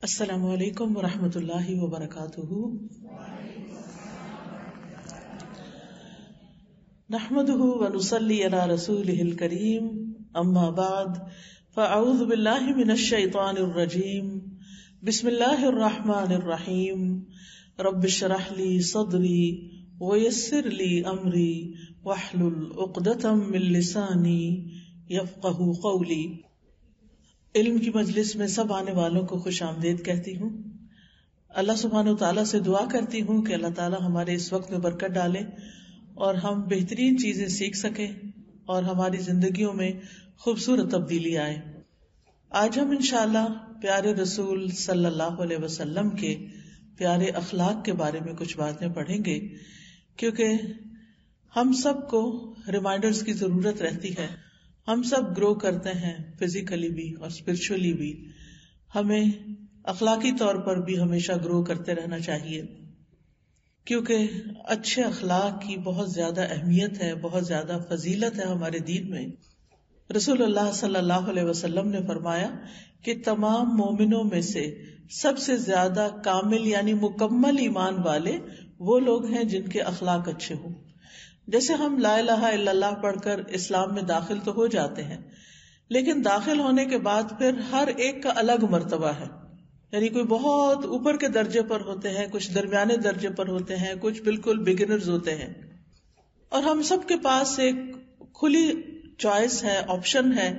السلام علیکم ورحمۃ اللہ وبرکاتہ۔ نحمده ونصلی علی رسولہ الکریم، اما بعد فاعوذ باللہ من الشیطان الرجیم، بسم اللہ الرحمن الرحیم، رب اشرح لی صدری ویسر لی امری واحلل عقدۃ من لسانی یفقہوا قولی۔ علم کی مجلس میں سب آنے والوں کو خوش آمدید کہتی ہوں۔ اللہ سبحانہ و تعالیٰ سے دعا کرتی ہوں کہ اللہ تعالیٰ ہمارے اس وقت میں برکت ڈالے اور ہم بہترین چیزیں سیکھ سکیں اور ہماری زندگیوں میں خوبصورت تبدیلی آئے۔ آج ہم انشاءاللہ پیارے رسول صلی اللہ علیہ وسلم کے پیارے اخلاق کے بارے میں کچھ باتیں پڑھیں گے، کیونکہ ہم سب کو ریمائنڈرز کی ضرورت رہتی ہے۔ ہم سب گرو کرتے ہیں، فزیکلی بھی اور اسپرچولی بھی۔ ہمیں اخلاقی طور پر بھی ہمیشہ گرو کرتے رہنا چاہیے، کیونکہ اچھے اخلاق کی بہت زیادہ اہمیت ہے، بہت زیادہ فضیلت ہے ہمارے دین میں۔ رسول اللہ صلی اللہ علیہ وسلم نے فرمایا کہ تمام مومنوں میں سے سب سے زیادہ کامل یعنی مکمل ایمان والے وہ لوگ ہیں جن کے اخلاق اچھے ہوں۔ جیسے ہم لا الہ الا اللہ پڑھ کر اسلام میں داخل تو ہو جاتے ہیں، لیکن داخل ہونے کے بعد پھر ہر ایک کا الگ مرتبہ ہے، یعنی کوئی بہت اوپر کے درجے پر ہوتے ہیں، کچھ درمیانے درجے پر ہوتے ہیں، کچھ بالکل بگنرز ہوتے ہیں، اور ہم سب کے پاس ایک کھلی چوائس ہے، آپشن ہے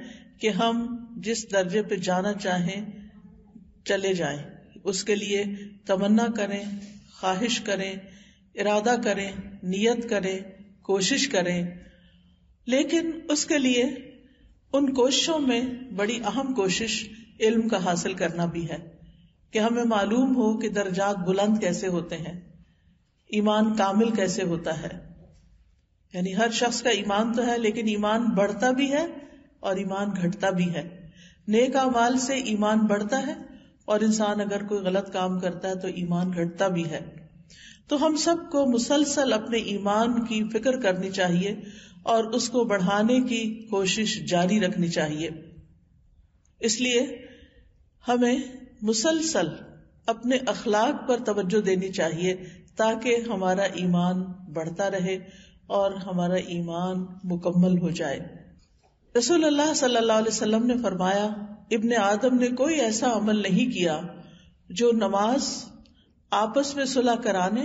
کہ ہم جس درجے پہ جانا چاہیں چلے جائیں۔ اس کے لیے تمنا کریں، خواہش کریں، ارادہ کریں، نیت کریں، کوشش کریں، لیکن اس کے لیے ان کوششوں میں بڑی اہم کوشش علم کا حاصل کرنا بھی ہے، کہ ہمیں معلوم ہو کہ درجات بلند کیسے ہوتے ہیں، ایمان کامل کیسے ہوتا ہے۔ یعنی ہر شخص کا ایمان تو ہے، لیکن ایمان بڑھتا بھی ہے اور ایمان گھٹتا بھی ہے۔ نیک اعمال سے ایمان بڑھتا ہے، اور انسان اگر کوئی غلط کام کرتا ہے تو ایمان گھٹتا بھی ہے۔ تو ہم سب کو مسلسل اپنے ایمان کی فکر کرنی چاہیے اور اس کو بڑھانے کی کوشش جاری رکھنی چاہیے۔ اس لیے ہمیں مسلسل اپنے اخلاق پر توجہ دینی چاہیے تاکہ ہمارا ایمان بڑھتا رہے اور ہمارا ایمان مکمل ہو جائے۔ رسول اللہ صلی اللہ علیہ وسلم نے فرمایا، ابن آدم نے کوئی ایسا عمل نہیں کیا جو نماز، آپس میں صلح کرانے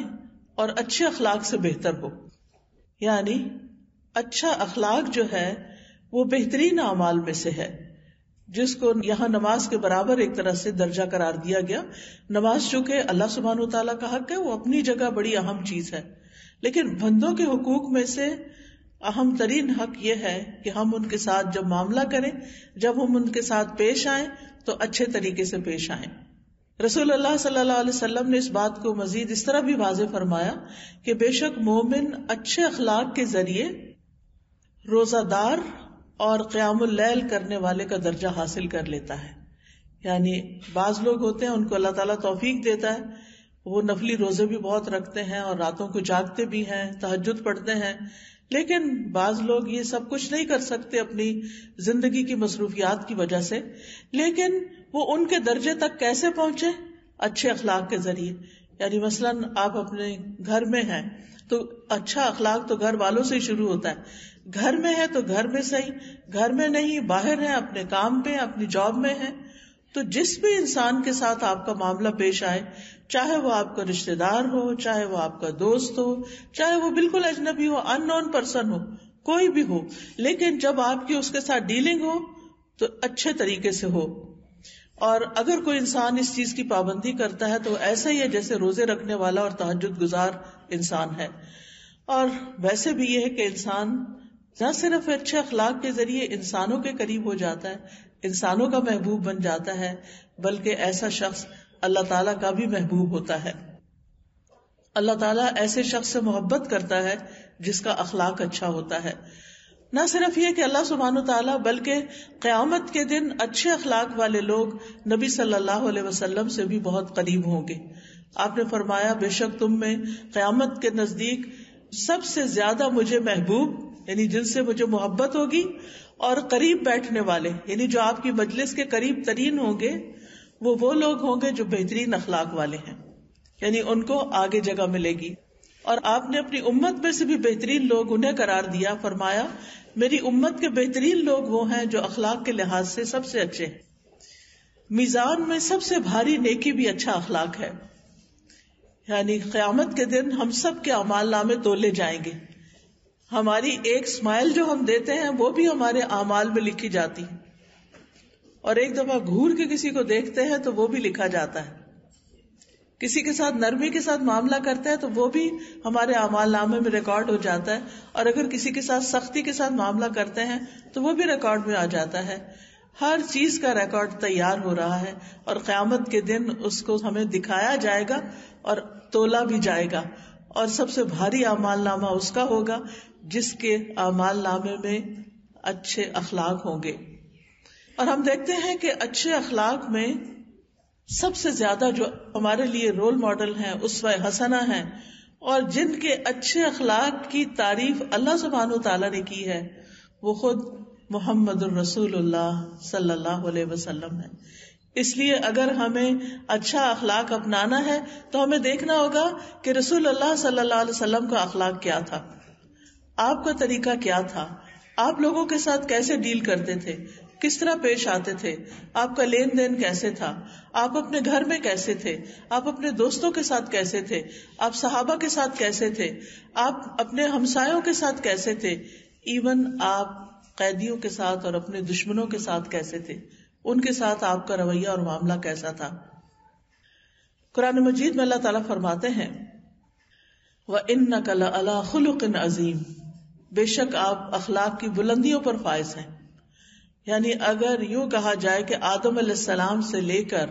اور اچھے اخلاق سے بہتر ہو۔ یعنی اچھا اخلاق جو ہے وہ بہترین اعمال میں سے ہے، جس کو یہاں نماز کے برابر ایک طرح سے درجہ قرار دیا گیا۔ نماز چونکہ اللہ سبحانہ وتعالیٰ کا حق ہے، وہ اپنی جگہ بڑی اہم چیز ہے، لیکن بندوں کے حقوق میں سے اہم ترین حق یہ ہے کہ ہم ان کے ساتھ جب معاملہ کریں، جب ہم ان کے ساتھ پیش آئیں تو اچھے طریقے سے پیش آئیں۔ رسول اللہ صلی اللہ علیہ وسلم نے اس بات کو مزید اس طرح بھی واضح فرمایا کہ بے شک مومن اچھے اخلاق کے ذریعے روزہ دار اور قیام اللیل کرنے والے کا درجہ حاصل کر لیتا ہے۔ یعنی بعض لوگ ہوتے ہیں، ان کو اللہ تعالیٰ توفیق دیتا ہے، وہ نفلی روزے بھی بہت رکھتے ہیں اور راتوں کو جاگتے بھی ہیں، تہجد پڑھتے ہیں، لیکن بعض لوگ یہ سب کچھ نہیں کر سکتے اپنی زندگی کی مصروفیات کی وجہ سے۔ لیکن وہ ان کے درجے تک کیسے پہنچے؟ اچھے اخلاق کے ذریعے۔ یعنی مثلاً آپ اپنے گھر میں ہیں تو اچھا اخلاق تو گھر والوں سے ہی شروع ہوتا ہے۔ گھر میں ہے تو گھر میں صحیح، گھر میں نہیں، باہر ہے، اپنے کام پہ، اپنی جاب میں ہے، تو جس بھی انسان کے ساتھ آپ کا معاملہ پیش آئے، چاہے وہ آپ کا رشتہ دار ہو، چاہے وہ آپ کا دوست ہو، چاہے وہ بالکل اجنبی ہو، ان نون پرسن ہو، کوئی بھی ہو، لیکن جب آپ کی اس کے ساتھ ڈیلنگ ہو تو اچھے طریقے سے ہو۔ اور اگر کوئی انسان اس چیز کی پابندی کرتا ہے تو ایسا ہی ہے جیسے روزے رکھنے والا اور تہجد گزار انسان ہے۔ اور ویسے بھی یہ ہے کہ انسان نہ صرف اچھے اخلاق کے ذریعے انسانوں کے قریب ہو جاتا ہے، انسانوں کا محبوب بن جاتا ہے، بلکہ ایسا شخص اللہ تعالیٰ کا بھی محبوب ہوتا ہے۔ اللہ تعالیٰ ایسے شخص سے محبت کرتا ہے جس کا اخلاق اچھا ہوتا ہے۔ نہ صرف یہ کہ اللہ سبحانہ تعالیٰ بلکہ قیامت کے دن اچھے اخلاق والے لوگ نبی صلی اللہ علیہ وسلم سے بھی بہت قریب ہوں گے۔ آپ نے فرمایا، بے شک تم میں قیامت کے نزدیک سب سے زیادہ مجھے محبوب، یعنی جن سے مجھے محبت ہوگی، اور قریب بیٹھنے والے، یعنی جو آپ کی مجلس کے قریب ترین ہوں گے، وہ لوگ ہوں گے جو بہترین اخلاق والے ہیں، یعنی ان کو آگے جگہ ملے گی. اور آپ نے اپنی امت میں سے بھی بہترین لوگ انہیں قرار دیا. فرمایا میری امت کے بہترین لوگ وہ ہیں جو اخلاق کے لحاظ سے سب سے اچھے ہیں. میزان میں سب سے بھاری نیکی بھی اچھا اخلاق ہے. یعنی قیامت کے دن ہم سب کے اعمال نامے تولے جائیں گے. ہماری ایک اسمائل جو ہم دیتے ہیں وہ بھی ہمارے اعمال میں لکھی جاتی ہے، اور ایک دفعہ گھور کے کسی کو دیکھتے ہیں تو وہ بھی لکھا جاتا ہے. کسی کے ساتھ نرمی کے ساتھ معاملہ کرتے ہیں تو وہ بھی ہمارے اعمال نامے میں ریکارڈ ہو جاتا ہے، اور اگر کسی کے ساتھ سختی کے ساتھ معاملہ کرتے ہیں تو وہ بھی ریکارڈ میں آ جاتا ہے. ہر چیز کا ریکارڈ تیار ہو رہا ہے، اور قیامت کے دن اس کو ہمیں دکھایا جائے گا اور تولا بھی جائے گا. اور سب سے بھاری اعمال نامہ اس کا ہوگا جس کے اعمال نامے میں اچھے اخلاق ہوں گے. اور ہم دیکھتے ہیں کہ اچھے اخلاق میں سب سے زیادہ جو ہمارے لیے رول ماڈل ہیں، اسوہ حسنہ ہیں، اور جن کے اچھے اخلاق کی تعریف اللہ سبحانہ وتعالیٰ نے کی ہے، وہ خود محمد الرسول اللہ صلی اللہ علیہ وسلم ہے. اس لیے اگر ہمیں اچھا اخلاق اپنانا ہے تو ہمیں دیکھنا ہوگا کہ رسول اللہ صلی اللہ علیہ وسلم کا اخلاق کیا تھا، آپ کا طریقہ کیا تھا، آپ لوگوں کے ساتھ کیسے ڈیل کرتے تھے، کس طرح پیش آتے تھے، آپ کا لین دین کیسے تھا، آپ اپنے گھر میں کیسے تھے، آپ اپنے دوستوں کے ساتھ کیسے تھے، آپ صحابہ کے ساتھ کیسے تھے، آپ اپنے ہمسایوں کے ساتھ کیسے تھے، ایون آپ قیدیوں کے ساتھ اور اپنے دشمنوں کے ساتھ کیسے تھے، ان کے ساتھ آپ کا رویہ اور معاملہ کیسا تھا. قرآن مجید میں اللہ تعالیٰ فرماتے ہیں وَإِنَّكَ لَعَلَىٰ خُلُقٍ عَظِيمٍ، بے شک آپ اخلاق کی بلندیوں پر فائز ہیں. یعنی اگر یوں کہا جائے کہ آدم علیہ السلام سے لے کر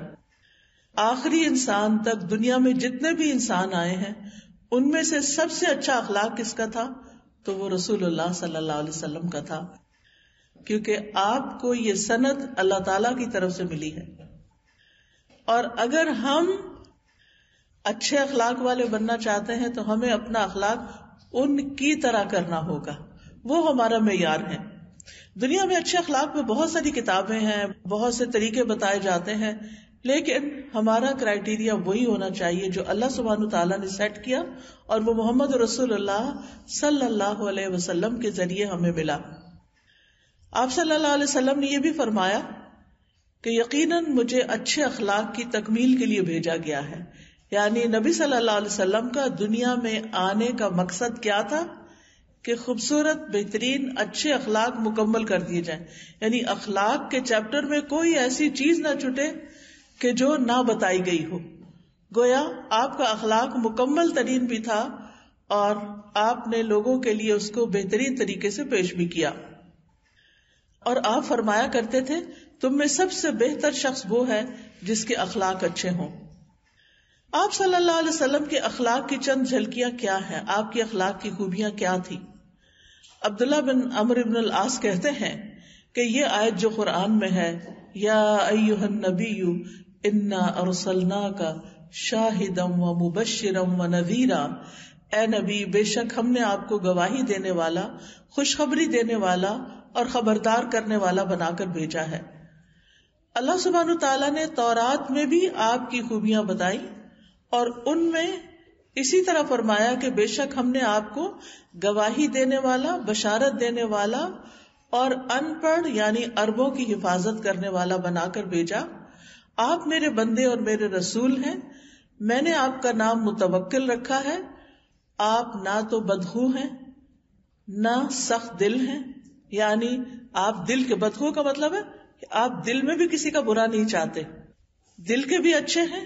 آخری انسان تک دنیا میں جتنے بھی انسان آئے ہیں ان میں سے سب سے اچھا اخلاق کس کا تھا، تو وہ رسول اللہ صلی اللہ علیہ وسلم کا تھا، کیونکہ آپ کو یہ سند اللہ تعالی کی طرف سے ملی ہے. اور اگر ہم اچھے اخلاق والے بننا چاہتے ہیں تو ہمیں اپنا اخلاق ان کی طرح کرنا ہوگا، وہ ہمارا معیار ہے. دنیا میں اچھے اخلاق میں بہت ساری کتابیں ہیں، بہت سے طریقے بتائے جاتے ہیں، لیکن ہمارا کرائیٹیریا وہی ہونا چاہیے جو اللہ سبحانہ تعالیٰ نے سیٹ کیا اور وہ محمد رسول اللہ صلی اللہ علیہ وسلم کے ذریعے ہمیں ملا. آپ صلی اللہ علیہ وسلم نے یہ بھی فرمایا کہ یقیناً مجھے اچھے اخلاق کی تکمیل کے لیے بھیجا گیا ہے. یعنی نبی صلی اللہ علیہ وسلم کا دنیا میں آنے کا مقصد کیا تھا کہ خوبصورت بہترین اچھے اخلاق مکمل کر دیے جائیں. یعنی اخلاق کے چیپٹر میں کوئی ایسی چیز نہ چھٹے کہ جو نہ بتائی گئی ہو. گویا آپ کا اخلاق مکمل ترین بھی تھا اور آپ نے لوگوں کے لیے اس کو بہترین طریقے سے پیش بھی کیا. اور آپ فرمایا کرتے تھے تم میں سب سے بہتر شخص وہ ہے جس کے اخلاق اچھے ہوں. آپ صلی اللہ علیہ وسلم کے اخلاق کی چند جھلکیاں کیا ہیں، آپ کی اخلاق کی خوبیاں کیا تھی. عبداللہ بن عمرو بن العاص کہتے ہیں کہ یہ آیت جو قرآن میں ہے، یا ایھا النبی انا ارسلناک شاہدا ومبشرا ونذیرا، اے نبی بے شک ہم نے آپ کو گواہی دینے والا، خوشخبری دینے والا اور خبردار کرنے والا بنا کر بھیجا ہے. اللہ سبحانہ تعالیٰ نے تورات میں بھی آپ کی خوبیاں بتائی اور ان میں اسی طرح فرمایا کہ بے شک ہم نے آپ کو گواہی دینے والا، بشارت دینے والا اور ان پڑھ یعنی عربوں کی حفاظت کرنے والا بنا کر بھیجا. آپ میرے بندے اور میرے رسول ہیں، میں نے آپ کا نام متوکل رکھا ہے. آپ نہ تو بدخو ہیں نہ سخت دل ہیں، یعنی آپ دل کے بدخو کا مطلب ہے کہ آپ دل میں بھی کسی کا برا نہیں چاہتے، دل کے بھی اچھے ہیں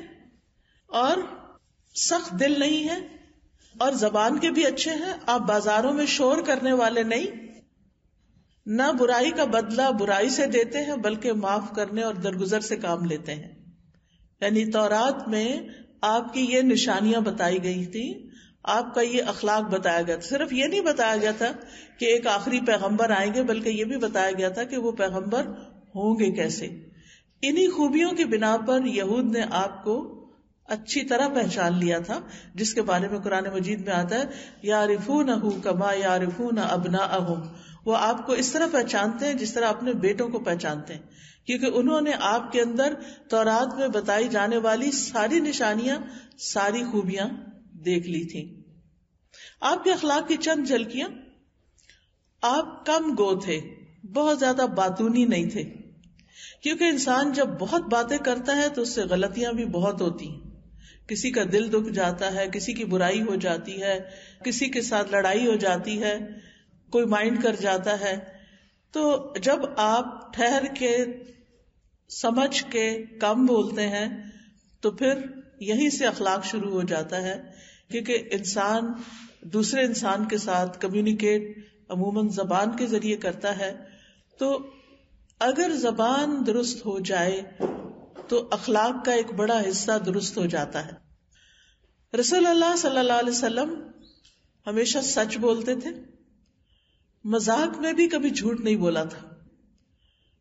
اور سخت دل نہیں ہیں، اور زبان کے بھی اچھے ہیں. آپ بازاروں میں شور کرنے والے نہیں، نہ برائی کا بدلہ برائی سے دیتے ہیں بلکہ معاف کرنے اور درگزر سے کام لیتے ہیں. یعنی تورات میں آپ کی یہ نشانیاں بتائی گئی تھی، آپ کا یہ اخلاق بتایا گیا تھا. صرف یہ نہیں بتایا گیا تھا کہ ایک آخری پیغمبر آئیں گے، بلکہ یہ بھی بتایا گیا تھا کہ وہ پیغمبر ہوں گے کیسے. انہی خوبیوں کی بنا پر یہود نے آپ کو اچھی طرح پہچان لیا تھا، جس کے بارے میں قرآن مجید میں آتا ہے یعرفونہ کما یعرفون ابناءہم، وہ آپ کو اس طرح پہچانتے ہیں جس طرح اپنے بیٹوں کو پہچانتے ہیں. کیونکہ انہوں نے آپ کے اندر تورات میں بتائی جانے والی ساری نشانیاں، ساری خوبیاں دیکھ لی تھیں. آپ کے اخلاق کی چند جھلکیاں. آپ کم گو تھے، بہت زیادہ باتونی نہیں تھے، کیونکہ انسان جب بہت باتیں کرتا ہے تو اس سے غلطیاں بھی بہت ہوتی ہیں. کسی کا دل دکھ جاتا ہے، کسی کی برائی ہو جاتی ہے، کسی کے ساتھ لڑائی ہو جاتی ہے، کوئی مائنڈ کر جاتا ہے. تو جب آپ ٹھہر کے سمجھ کے کم بولتے ہیں تو پھر یہیں سے اخلاق شروع ہو جاتا ہے. کیونکہ انسان دوسرے انسان کے ساتھ کمیونیکیٹ عموماً زبان کے ذریعے کرتا ہے. تو اگر زبان درست ہو جائے تو اخلاق کا ایک بڑا حصہ درست ہو جاتا ہے. رسول اللہ صلی اللہ علیہ وسلم ہمیشہ سچ بولتے تھے، مذاق میں بھی کبھی جھوٹ نہیں بولا تھا.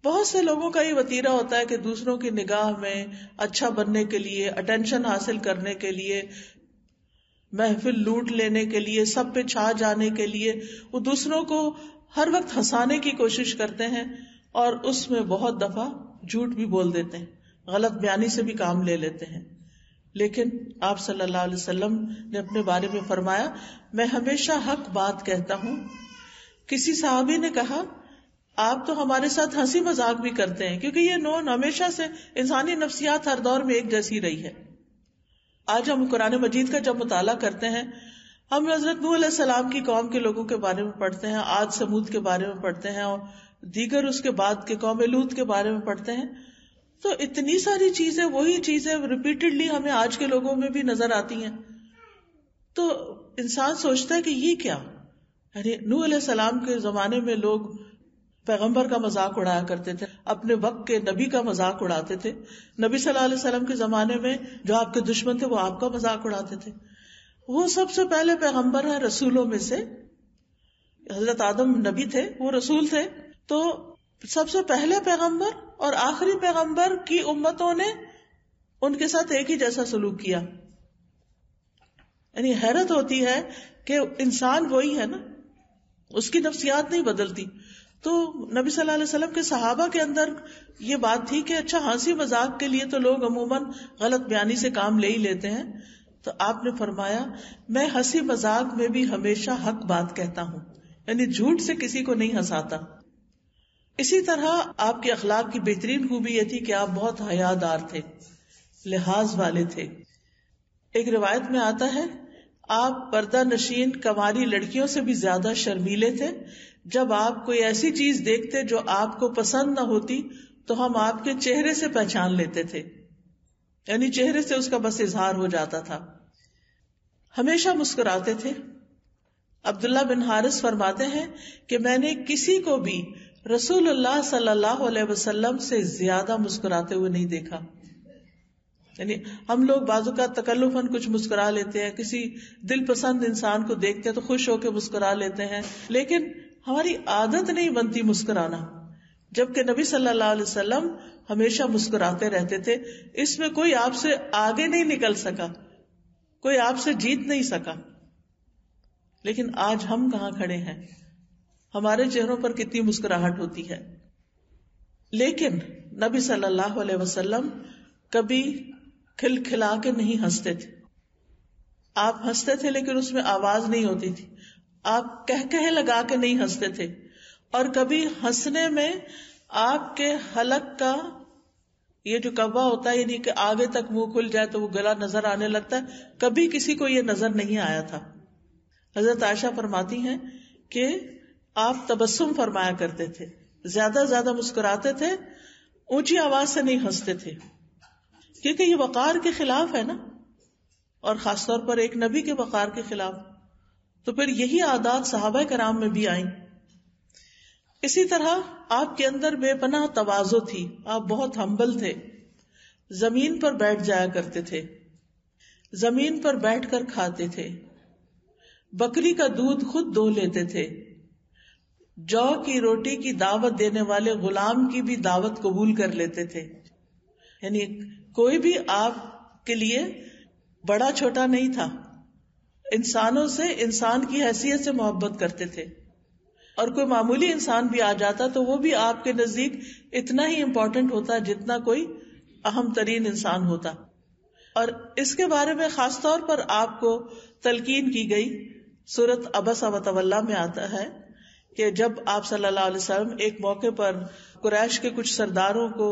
بہت سے لوگوں کا یہ وتیرہ ہوتا ہے کہ دوسروں کی نگاہ میں اچھا بننے کے لیے، اٹینشن حاصل کرنے کے لیے، محفل لوٹ لینے کے لیے، سب پہ چھا جانے کے لیے وہ دوسروں کو ہر وقت ہنسانے کی کوشش کرتے ہیں اور اس میں بہت دفعہ جھوٹ بھی بول دیتے ہیں، غلط بیانی سے بھی کام لے لیتے ہیں. لیکن آپ صلی اللہ علیہ وسلم نے اپنے بارے میں فرمایا، میں ہمیشہ حق بات کہتا ہوں. کسی صحابی نے کہا، آپ تو ہمارے ساتھ ہنسی مذاق بھی کرتے ہیں، کیونکہ یہ نون ہمیشہ سے انسانی نفسیات ہر دور میں ایک جیسی رہی ہے. آج ہم قرآن مجید کا جب مطالعہ کرتے ہیں، ہم حضرت نوح علیہ السلام کی قوم کے لوگوں کے بارے میں پڑھتے ہیں، عاد سمود کے بارے میں پڑھتے ہیں، اور دیگر اس کے بعد کے قوم لوط کے بارے میں پڑھتے ہیں. تو اتنی ساری چیزیں، وہی چیزیں ریپیٹڈلی ہمیں آج کے لوگوں میں بھی نظر آتی ہیں. تو انسان سوچتا ہے کہ یہ کیا، یعنی نوح علیہ السلام کے زمانے میں لوگ پیغمبر کا مذاق اڑایا کرتے تھے، اپنے وقت کے نبی کا مذاق اڑاتے تھے. نبی صلی اللہ علیہ وسلم کے زمانے میں جو آپ کے دشمن تھے وہ آپ کا مذاق اڑاتے تھے. وہ سب سے پہلے پیغمبر ہیں رسولوں میں سے. حضرت آدم نبی تھے، وہ رسول تھے. تو سب سے پہلے پیغمبر اور آخری پیغمبر کی امتوں نے ان کے ساتھ ایک ہی جیسا سلوک کیا. یعنی حیرت ہوتی ہے کہ انسان وہی ہے نا، اس کی نفسیات نہیں بدلتی. تو نبی صلی اللہ علیہ وسلم کے صحابہ کے اندر یہ بات تھی کہ اچھا ہنسی مذاق کے لیے تو لوگ عموماً غلط بیانی سے کام لے ہی لیتے ہیں. تو آپ نے فرمایا، میں ہنسی مذاق میں بھی ہمیشہ حق بات کہتا ہوں، یعنی جھوٹ سے کسی کو نہیں ہنساتا. اسی طرح آپ کے اخلاق کی بہترین خوبی یہ تھی کہ آپ بہت حیادار تھے، لحاظ والے تھے. ایک روایت میں آتا ہے آپ پردہ نشین کنواری لڑکیوں سے بھی زیادہ شرمیلے تھے. جب آپ کوئی ایسی چیز دیکھتے جو آپ کو پسند نہ ہوتی تو ہم آپ کے چہرے سے پہچان لیتے تھے، یعنی چہرے سے اس کا بس اظہار ہو جاتا تھا. ہمیشہ مسکراتے تھے. عبداللہ بن حارث فرماتے ہیں کہ میں نے کسی کو بھی رسول اللہ صلی اللہ علیہ وسلم سے زیادہ مسکراتے ہوئے نہیں دیکھا. یعنی ہم لوگ بعض اوقات تکلفاً کچھ مسکرا لیتے ہیں، کسی دل پسند انسان کو دیکھتے ہیں تو خوش ہو کے مسکرا لیتے ہیں، لیکن ہماری عادت نہیں بنتی مسکرانا. جبکہ نبی صلی اللہ علیہ وسلم ہمیشہ مسکراتے رہتے تھے. اس میں کوئی آپ سے آگے نہیں نکل سکا، کوئی آپ سے جیت نہیں سکا. لیکن آج ہم کہاں کھڑے ہیں، ہمارے چہروں پر کتنی مسکراہٹ ہوتی ہے. لیکن نبی صلی اللہ علیہ وسلم کبھی کھل کھلا کے نہیں ہنستے تھے. آپ ہنستے تھے لیکن اس میں آواز نہیں ہوتی تھی. آپ کہہ لگا کے نہیں ہنستے تھے. اور کبھی ہنسنے میں آپ کے حلق کا یہ جو کوا ہوتا ہے، یعنی کہ آگے تک منہ کھل جائے تو وہ گلا نظر آنے لگتا ہے، کبھی کسی کو یہ نظر نہیں آیا تھا. حضرت عائشہ فرماتی ہیں کہ آپ تبسم فرمایا کرتے تھے، زیادہ مسکراتے تھے، اونچی آواز سے نہیں ہنستے تھے، کیونکہ یہ وقار کے خلاف ہے نا، اور خاص طور پر ایک نبی کے وقار کے خلاف. تو پھر یہی عادات صحابہ کرام میں بھی آئیں. اسی طرح آپ کے اندر بے پناہ تواضع تھی. آپ بہت ہمبل تھے. زمین پر بیٹھ جایا کرتے تھے، زمین پر بیٹھ کر کھاتے تھے، بکری کا دودھ خود دو لیتے تھے، جو کی روٹی کی دعوت دینے والے غلام کی بھی دعوت قبول کر لیتے تھے. یعنی کوئی بھی آپ کے لیے بڑا چھوٹا نہیں تھا. انسانوں سے انسان کی حیثیت سے محبت کرتے تھے. اور کوئی معمولی انسان بھی آ جاتا تو وہ بھی آپ کے نزدیک اتنا ہی امپورٹنٹ ہوتا جتنا کوئی اہم ترین انسان ہوتا. اور اس کے بارے میں خاص طور پر آپ کو تلقین کی گئی سورۃ عبس وتولی میں آتا ہے کہ جب آپ صلی اللہ علیہ وسلم ایک موقع پر قریش کے کچھ سرداروں کو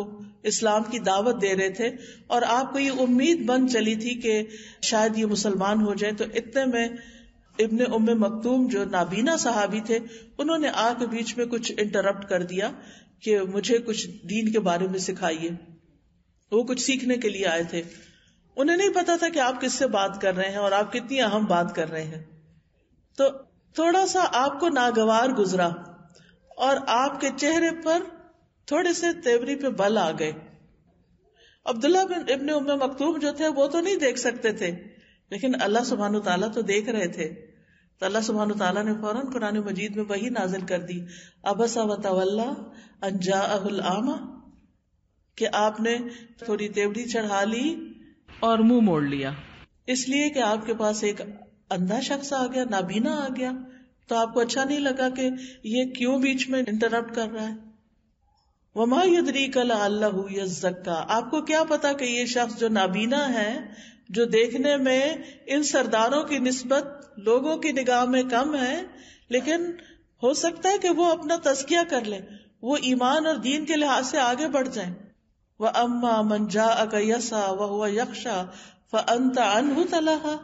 اسلام کی دعوت دے رہے تھے اور آپ کو یہ امید بن چلی تھی کہ شاید یہ مسلمان ہو جائے، تو اتنے میں ابن ام مکتوم جو نابینا صحابی تھے انہوں نے آ کے بیچ میں کچھ انٹرپٹ کر دیا کہ مجھے کچھ دین کے بارے میں سکھائیے. وہ کچھ سیکھنے کے لیے آئے تھے، انہیں نہیں پتا تھا کہ آپ کس سے بات کر رہے ہیں اور آپ کتنی اہم بات کر رہے ہیں. تو تھوڑا سا آپ کو ناگوار گزرا اور آپ کے چہرے پر تھوڑے سے تیوری پہ بل آ گئے. عبداللہ بن ابن ام مکتوم جو تھے وہ تو نہیں دیکھ سکتے تھے، لیکن اللہ سبحانہ وتعالیٰ تو دیکھ رہے تھے. تو اللہ سبحانہ وتعالیٰ نے فوراً قرآن مجید میں وحی نازل کر دی، عبس وتولی ان جاءہ الاعمی، کہ آپ نے تھوڑی تیوری چڑھا لی اور منہ موڑ لیا، اس لیے کہ آپ کے پاس ایک اندھا شخص آ گیا، نابینا آ گیا. تو آپ کو اچھا نہیں لگا کہ یہ کیوں بیچ میں انٹرپٹ کر رہا ہے. وما یدریک لعلہ یزکا، آپ کو کیا پتا کہ یہ شخص جو نابینا ہے، جو دیکھنے میں ان سرداروں کی نسبت لوگوں کی نگاہ میں کم ہے، لیکن ہو سکتا ہے کہ وہ اپنا تزکیہ کر لے، وہ ایمان اور دین کے لحاظ سے آگے بڑھ جائیں. وَأَمَّا مَنْ جَاءَكَ يَسْعَىٰ وَهُوَ يَخْشَىٰ فَأَنْتَ عَنْهُ تَلَهَّىٰ،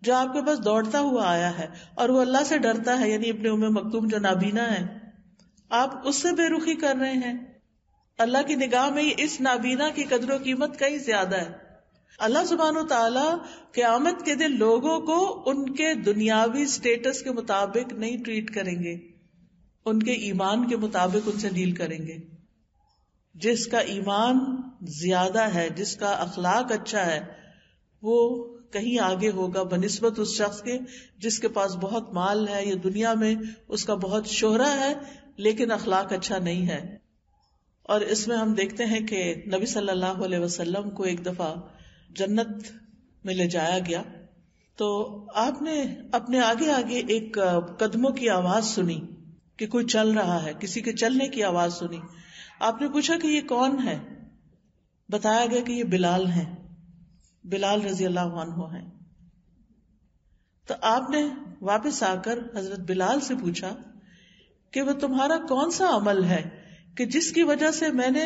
جو آپ کے پاس دوڑتا ہوا آیا ہے اور وہ اللہ سے ڈرتا ہے، یعنی ابن ام مکتوم جو نابینا ہے، آپ اس سے بے رخی کر رہے ہیں. اللہ کی نگاہ میں اس نابینا کی قدر و قیمت کہیں زیادہ ہے. اللہ سبحانہ و تعالی قیامت کے دن لوگوں کو ان کے دنیاوی سٹیٹس کے مطابق نہیں ٹریٹ کریں گے، ان کے ایمان کے مطابق ان سے ڈیل کریں گے. جس کا ایمان زیادہ ہے، جس کا اخلاق اچھا ہے، وہ کہیں آگے ہوگا بنسبت اس شخص کے جس کے پاس بہت مال ہے یا دنیا میں اس کا بہت شہرہ ہے لیکن اخلاق اچھا نہیں ہے. اور اس میں ہم دیکھتے ہیں کہ نبی صلی اللہ علیہ وسلم کو ایک دفعہ جنت میں لے جایا گیا تو آپ نے اپنے آگے آگے ایک قدموں کی آواز سنی کہ کوئی چل رہا ہے، کسی کے چلنے کی آواز سنی. آپ نے پوچھا کہ یہ کون ہے؟ بتایا گیا کہ یہ بلال ہیں، بلال رضی اللہ عنہ ہیں. تو آپ نے واپس آ کر حضرت بلال سے پوچھا کہ وہ تمہارا کون سا عمل ہے کہ جس کی وجہ سے میں نے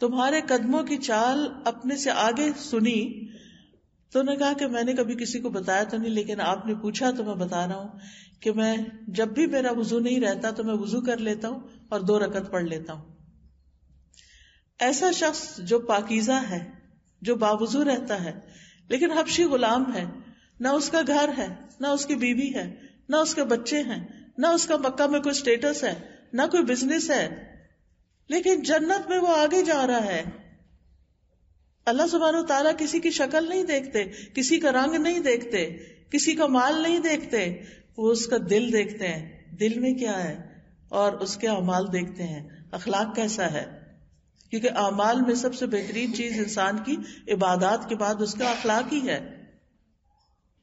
تمہارے قدموں کی چال اپنے سے آگے سنی. تو نے کہا کہ میں نے کبھی کسی کو بتایا تو نہیں، لیکن آپ نے پوچھا تو میں بتا رہا ہوں کہ میں جب بھی میرا وضو نہیں رہتا تو میں وضو کر لیتا ہوں اور 2 رکعت پڑھ لیتا ہوں. ایسا شخص جو پاکیزہ ہے، جو باوضو رہتا ہے لیکن حبشی غلام ہے، نہ اس کا گھر ہے، نہ اس کی بیوی ہے، نہ اس کے بچے ہیں، نہ اس کا مکہ میں کوئی سٹیٹس ہے، نہ کوئی بزنس ہے، لیکن جنت میں وہ آگے جا رہا ہے. اللہ سبحانہ و تعالیٰ کسی کی شکل نہیں دیکھتے، کسی کا رنگ نہیں دیکھتے، کسی کا مال نہیں دیکھتے، وہ اس کا دل دیکھتے ہیں، دل میں کیا ہے، اور اس کے اعمال دیکھتے ہیں، اخلاق کیسا ہے. کیونکہ اعمال میں سب سے بہترین چیز انسان کی عبادات کے بعد اس کا اخلاق ہی ہے.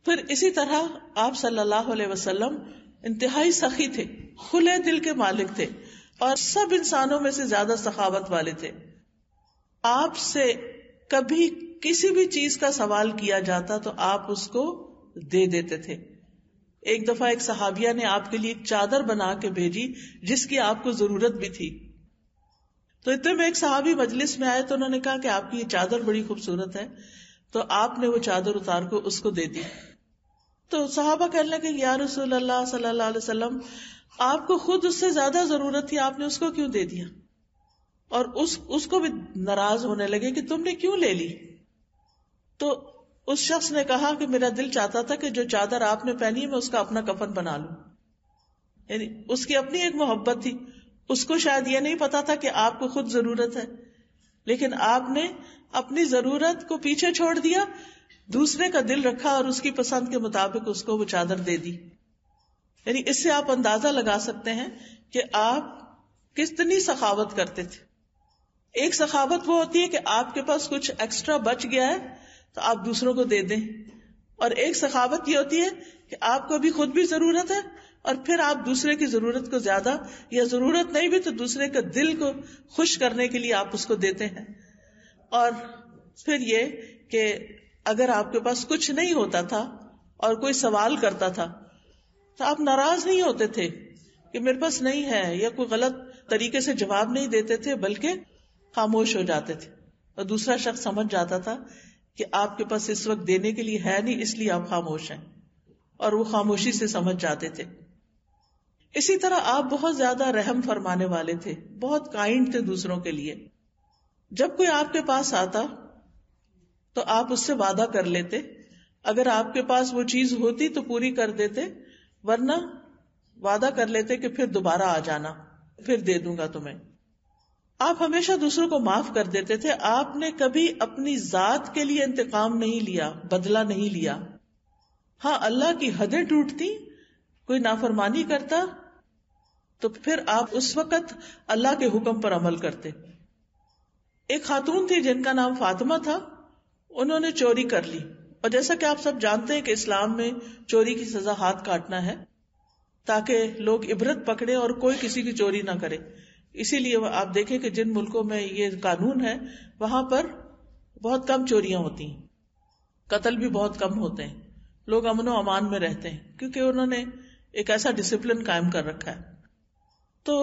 پھر اسی طرح آپ صلی اللہ علیہ وسلم انتہائی سخی تھے، کھلے دل کے مالک تھے اور سب انسانوں میں سے زیادہ سخاوت والے تھے. آپ سے کبھی کسی بھی چیز کا سوال کیا جاتا تو آپ اس کو دے دیتے تھے. ایک دفعہ ایک صحابیہ نے آپ کے لیے ایک چادر بنا کے بھیجی جس کی آپ کو ضرورت بھی تھی. تو اتنے میں ایک صحابی مجلس میں آئے تو انہوں نے کہا کہ آپ کی یہ چادر بڑی خوبصورت ہے، تو آپ نے وہ چادر اتار کو اس کو دے دی. تو صحابہ کہنے لگے یا رسول اللہ صلی اللہ علیہ وسلم، آپ کو خود اس سے زیادہ ضرورت تھی، آپ نے اس کو کیوں دے دیا؟ اور اس کو بھی ناراض ہونے لگے کہ تم نے کیوں لے لی. تو اس شخص نے کہا کہ میرا دل چاہتا تھا کہ جو چادر آپ نے پہنی ہے میں اس کا اپنا کفن بنا لوں. یعنی اس کی اپنی ایک محبت تھی، اس کو شاید یہ نہیں پتا تھا کہ آپ کو خود ضرورت ہے، لیکن آپ نے اپنی ضرورت کو پیچھے چھوڑ دیا، دوسرے کا دل رکھا اور اس کی پسند کے مطابق اس کو وہ چادر دے دی. یعنی اس سے آپ اندازہ لگا سکتے ہیں کہ آپ کتنی سخاوت کرتے تھے. ایک سخاوت وہ ہوتی ہے کہ آپ کے پاس کچھ ایکسٹرا بچ گیا ہے تو آپ دوسروں کو دے دیں، اور ایک سخاوت یہ ہوتی ہے کہ آپ کو بھی خود بھی ضرورت ہے اور پھر آپ دوسرے کی ضرورت کو زیادہ, یا ضرورت نہیں بھی تو دوسرے کے دل کو خوش کرنے کے لیے آپ اس کو دیتے ہیں. اور پھر یہ کہ اگر آپ کے پاس کچھ نہیں ہوتا تھا اور کوئی سوال کرتا تھا تو آپ ناراض نہیں ہوتے تھے کہ میرے پاس نہیں ہے, یا کوئی غلط طریقے سے جواب نہیں دیتے تھے, بلکہ خاموش ہو جاتے تھے, اور دوسرا شخص سمجھ جاتا تھا کہ آپ کے پاس اس وقت دینے کے لیے ہے نہیں, اس لیے آپ خاموش ہیں, اور وہ خاموشی سے سمجھ جاتے تھے. اسی طرح آپ بہت زیادہ رحم فرمانے والے تھے, بہت کائنڈ تھے دوسروں کے لیے. جب کوئی آپ کے پاس آتا تو آپ اس سے وعدہ کر لیتے, اگر آپ کے پاس وہ چیز ہوتی تو پوری کر دیتے, ورنہ وعدہ کر لیتے کہ پھر دوبارہ آ جانا, پھر دے دوں گا تمہیں. آپ ہمیشہ دوسروں کو معاف کر دیتے تھے. آپ نے کبھی اپنی ذات کے لیے انتقام نہیں لیا, بدلہ نہیں لیا. ہاں, اللہ کی حدیں ٹوٹتی, کوئی نافرمانی کرتا تو پھر آپ اس وقت اللہ کے حکم پر عمل کرتے. ایک خاتون تھی جن کا نام فاطمہ تھا, انہوں نے چوری کر لی, اور جیسا کہ آپ سب جانتے ہیں کہ اسلام میں چوری کی سزا ہاتھ کاٹنا ہے, تاکہ لوگ عبرت پکڑے اور کوئی کسی کی چوری نہ کرے. اسی لیے آپ دیکھیں کہ جن ملکوں میں یہ قانون ہے وہاں پر بہت کم چوریاں ہوتی ہیں, قتل بھی بہت کم ہوتے ہیں, لوگ امن و امان میں رہتے ہیں, کیونکہ انہوں نے ایک ایسا ڈسپلن قائم کر رکھا ہے. تو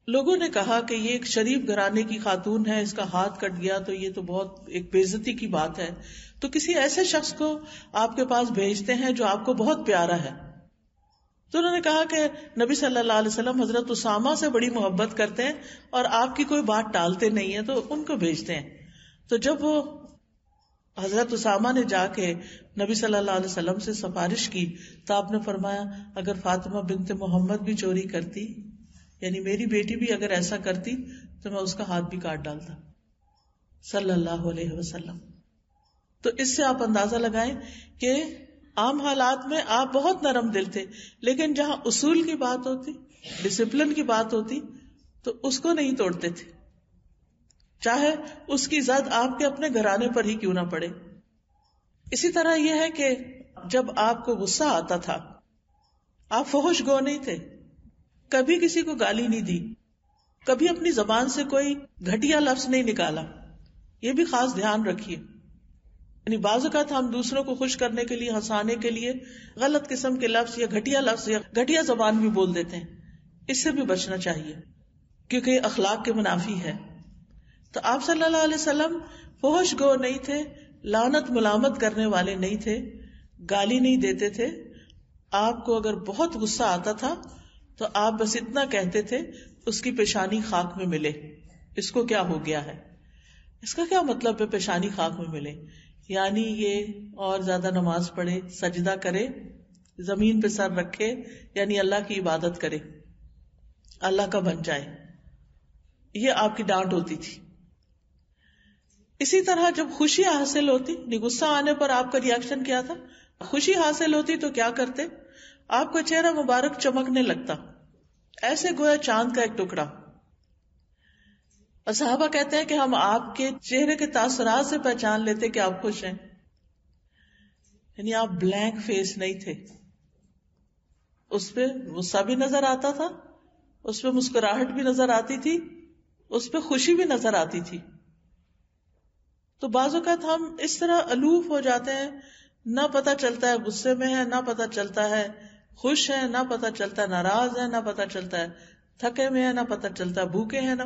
لوگوں نے کہا کہ یہ ایک شریف گھرانے کی خاتون ہے, اس کا ہاتھ کٹ گیا تو یہ تو بہت ایک بے عزتی کی بات ہے, تو کسی ایسے شخص کو آپ کے پاس بھیجتے ہیں جو آپ کو بہت پیارا ہے. تو انہوں نے کہا کہ نبی صلی اللہ علیہ وسلم حضرت اسامہ سے بڑی محبت کرتے ہیں اور آپ کی کوئی بات ٹالتے نہیں ہیں, تو ان کو بھیجتے ہیں. تو جب وہ حضرت اسامہ نے جا کے نبی صلی اللہ علیہ وسلم سے سفارش کی تو آپ نے فرمایا اگر فاطمہ بنت محمد بھی چوری کرتی, یعنی میری بیٹی بھی اگر ایسا کرتی تو میں اس کا ہاتھ بھی کاٹ ڈالتا, صلی اللہ علیہ وسلم. تو اس سے آپ اندازہ لگائیں کہ عام حالات میں آپ بہت نرم دل تھے, لیکن جہاں اصول کی بات ہوتی, ڈسپلن کی بات ہوتی, تو اس کو نہیں توڑتے تھے, چاہے اس کی زد آپ کے اپنے گھرانے پر ہی کیوں نہ پڑے. اسی طرح یہ ہے کہ جب آپ کو غصہ آتا تھا آپ فحش گو نہیں تھے, کبھی کسی کو گالی نہیں دی, کبھی اپنی زبان سے کوئی گھٹیا لفظ نہیں نکالا. یہ بھی خاص دھیان رکھیے. یعنی بعض اوقات ہم دوسروں کو خوش کرنے کے لیے, ہنسانے کے لیے غلط قسم کے لفظ یا گھٹیا زبان بھی بول دیتے ہیں. اس سے بھی بچنا چاہیے کیونکہ یہ اخلاق کے منافی ہے. تو آپ صلی اللہ علیہ وسلم فحش گو نہیں تھے, لعنت ملامت کرنے والے نہیں تھے, گالی نہیں دیتے تھے. آپ کو اگر بہت غصہ آتا تھا تو آپ بس اتنا کہتے تھے اس کی پیشانی خاک میں ملے. اس کو کیا ہو گیا ہے, اس کا کیا مطلب ہے پیشانی خاک میں ملے؟ یعنی یہ اور زیادہ نماز پڑھے, سجدہ کرے, زمین پہ سر رکھے, یعنی اللہ کی عبادت کرے, اللہ کا بن جائے. یہ آپ کی ڈانٹ ہوتی تھی. اسی طرح جب خوشی حاصل ہوتی, غصہ آنے پر آپ کا ریاکشن کیا تھا؟ خوشی حاصل ہوتی تو کیا کرتے؟ آپ کا چہرہ مبارک چمکنے لگتا, ایسے گویا چاند کا ایک ٹکڑا. اور صحابہ کہتے ہیں کہ ہم آپ کے چہرے کے تاثرات سے پہچان لیتے کہ آپ خوش ہیں. یعنی آپ بلینک فیس نہیں تھے, اس پہ غصہ بھی نظر آتا تھا, اس پہ مسکراہٹ بھی نظر آتی تھی, اس پہ خوشی بھی نظر آتی تھی. تو بعض اوقات ہم اس طرح الوف ہو جاتے ہیں, نہ پتہ چلتا ہے غصے میں ہے, نہ پتہ چلتا ہے خوش ہے, نہ پتہ چلتا ہے ناراض ہے, نہ پتہ چلتا ہے تھکے میں ہے, نہ پتہ چلتا ہے بھوکے ہیں, نہ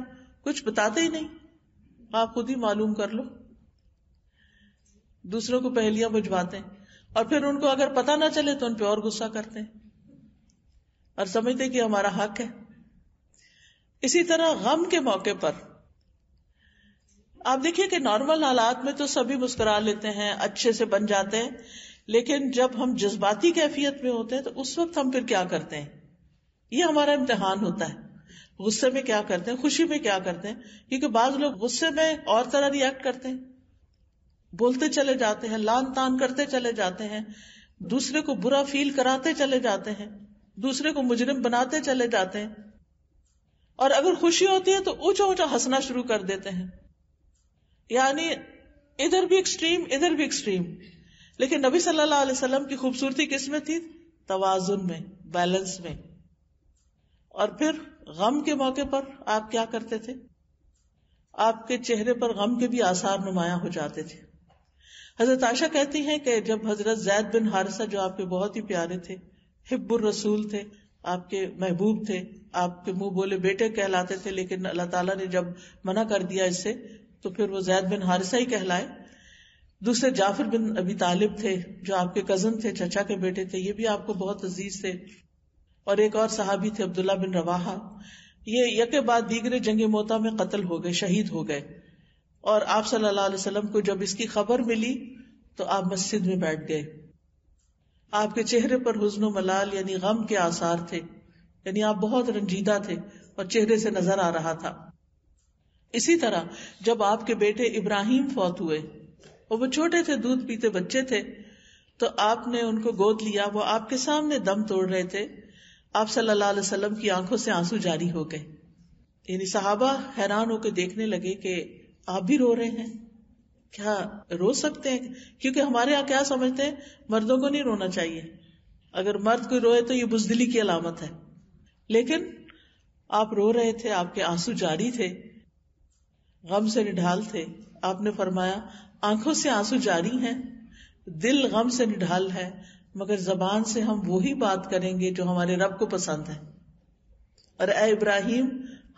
کچھ بتاتے ہی نہیں. آپ خود ہی معلوم کر لو. دوسروں کو پہلیاں بجھواتے ہیں اور پھر ان کو اگر پتہ نہ چلے تو ان پہ اور غصہ کرتے ہیں اور سمجھتے کہ ہمارا حق ہے. اسی طرح غم کے موقع پر آپ دیکھیے کہ نارمل حالات میں تو سبھی مسکرا لیتے ہیں, اچھے سے بن جاتے ہیں, لیکن جب ہم جذباتی کیفیت میں ہوتے ہیں تو اس وقت ہم پھر کیا کرتے ہیں؟ یہ ہمارا امتحان ہوتا ہے. غصے میں کیا کرتے ہیں, خوشی میں کیا کرتے ہیں, کیونکہ بعض لوگ غصے میں اور طرح ریئیکٹ کرتے ہیں, بولتے چلے جاتے ہیں, لان تان کرتے چلے جاتے ہیں, دوسرے کو برا فیل کراتے چلے جاتے ہیں, دوسرے کو مجرم بناتے چلے جاتے ہیں. اور اگر خوشی ہوتی ہے تو اونچا اونچا ہنسنا شروع کر دیتے ہیں. یعنی ادھر بھی ایکسٹریم, ادھر بھی ایکسٹریم. لیکن نبی صلی اللہ علیہ وسلم کی خوبصورتی کس میں تھی؟ توازن میں, بیلنس میں. اور پھر غم کے موقع پر آپ کیا کرتے تھے؟ آپ کے چہرے پر غم کے بھی آثار نمایاں ہو جاتے تھے. حضرت عائشہ کہتی ہیں کہ جب حضرت زید بن حارثہ جو آپ کے بہت ہی پیارے تھے، حب الرسول تھے، آپ کے محبوب تھے، آپ کے منہ بولے بیٹے کہلاتے تھے، لیکن اللہ تعالیٰ نے جب منع کر دیا اس سے تو پھر وہ زید بن حارثہ ہی کہلائے. دوسرے جعفر بن ابی طالب تھے جو آپ کے کزن تھے، چچا کے بیٹے تھے، یہ بھی آپ کو بہت عزیز تھے. اور ایک اور صحابی تھے عبداللہ بن رواحہ، یہ یکے بعد دیگرے جنگ موتا میں قتل ہو گئے، شہید ہو گئے. اور آپ صلی اللہ علیہ وسلم کو جب اس کی خبر ملی تو آپ مسجد میں بیٹھ گئے. آپ کے چہرے پر حزن و ملال یعنی غم کے آثار تھے، یعنی آپ بہت رنجیدہ تھے اور چہرے سے نظر آ رہا تھا. اسی طرح جب آپ کے بیٹے ابراہیم فوت ہوئے اور وہ چھوٹے تھے، دودھ پیتے بچے تھے، تو آپ نے ان کو گود لیا. وہ آپ کے سامنے دم توڑ رہے تھے. آپ صلی اللہ علیہ وسلم کی آنکھوں سے آنسو جاری ہو گئے. یعنی صحابہ حیران ہو کے دیکھنے لگے کہ آپ بھی رو رہے ہیں، کیا رو سکتے ہیں؟ کیونکہ ہمارے یہاں کیا سمجھتے ہیں، مردوں کو نہیں رونا چاہیے، اگر مرد کوئی روئے تو یہ بزدلی کی علامت ہے. لیکن آپ رو رہے تھے، آپ کے آنسو جاری تھے، غم سے نڈھال تھے. آپ نے فرمایا آنکھوں سے آنسو جاری ہیں، دل غم سے نڈھال ہے، مگر زبان سے ہم وہی بات کریں گے جو ہمارے رب کو پسند ہے. اور اے ابراہیم،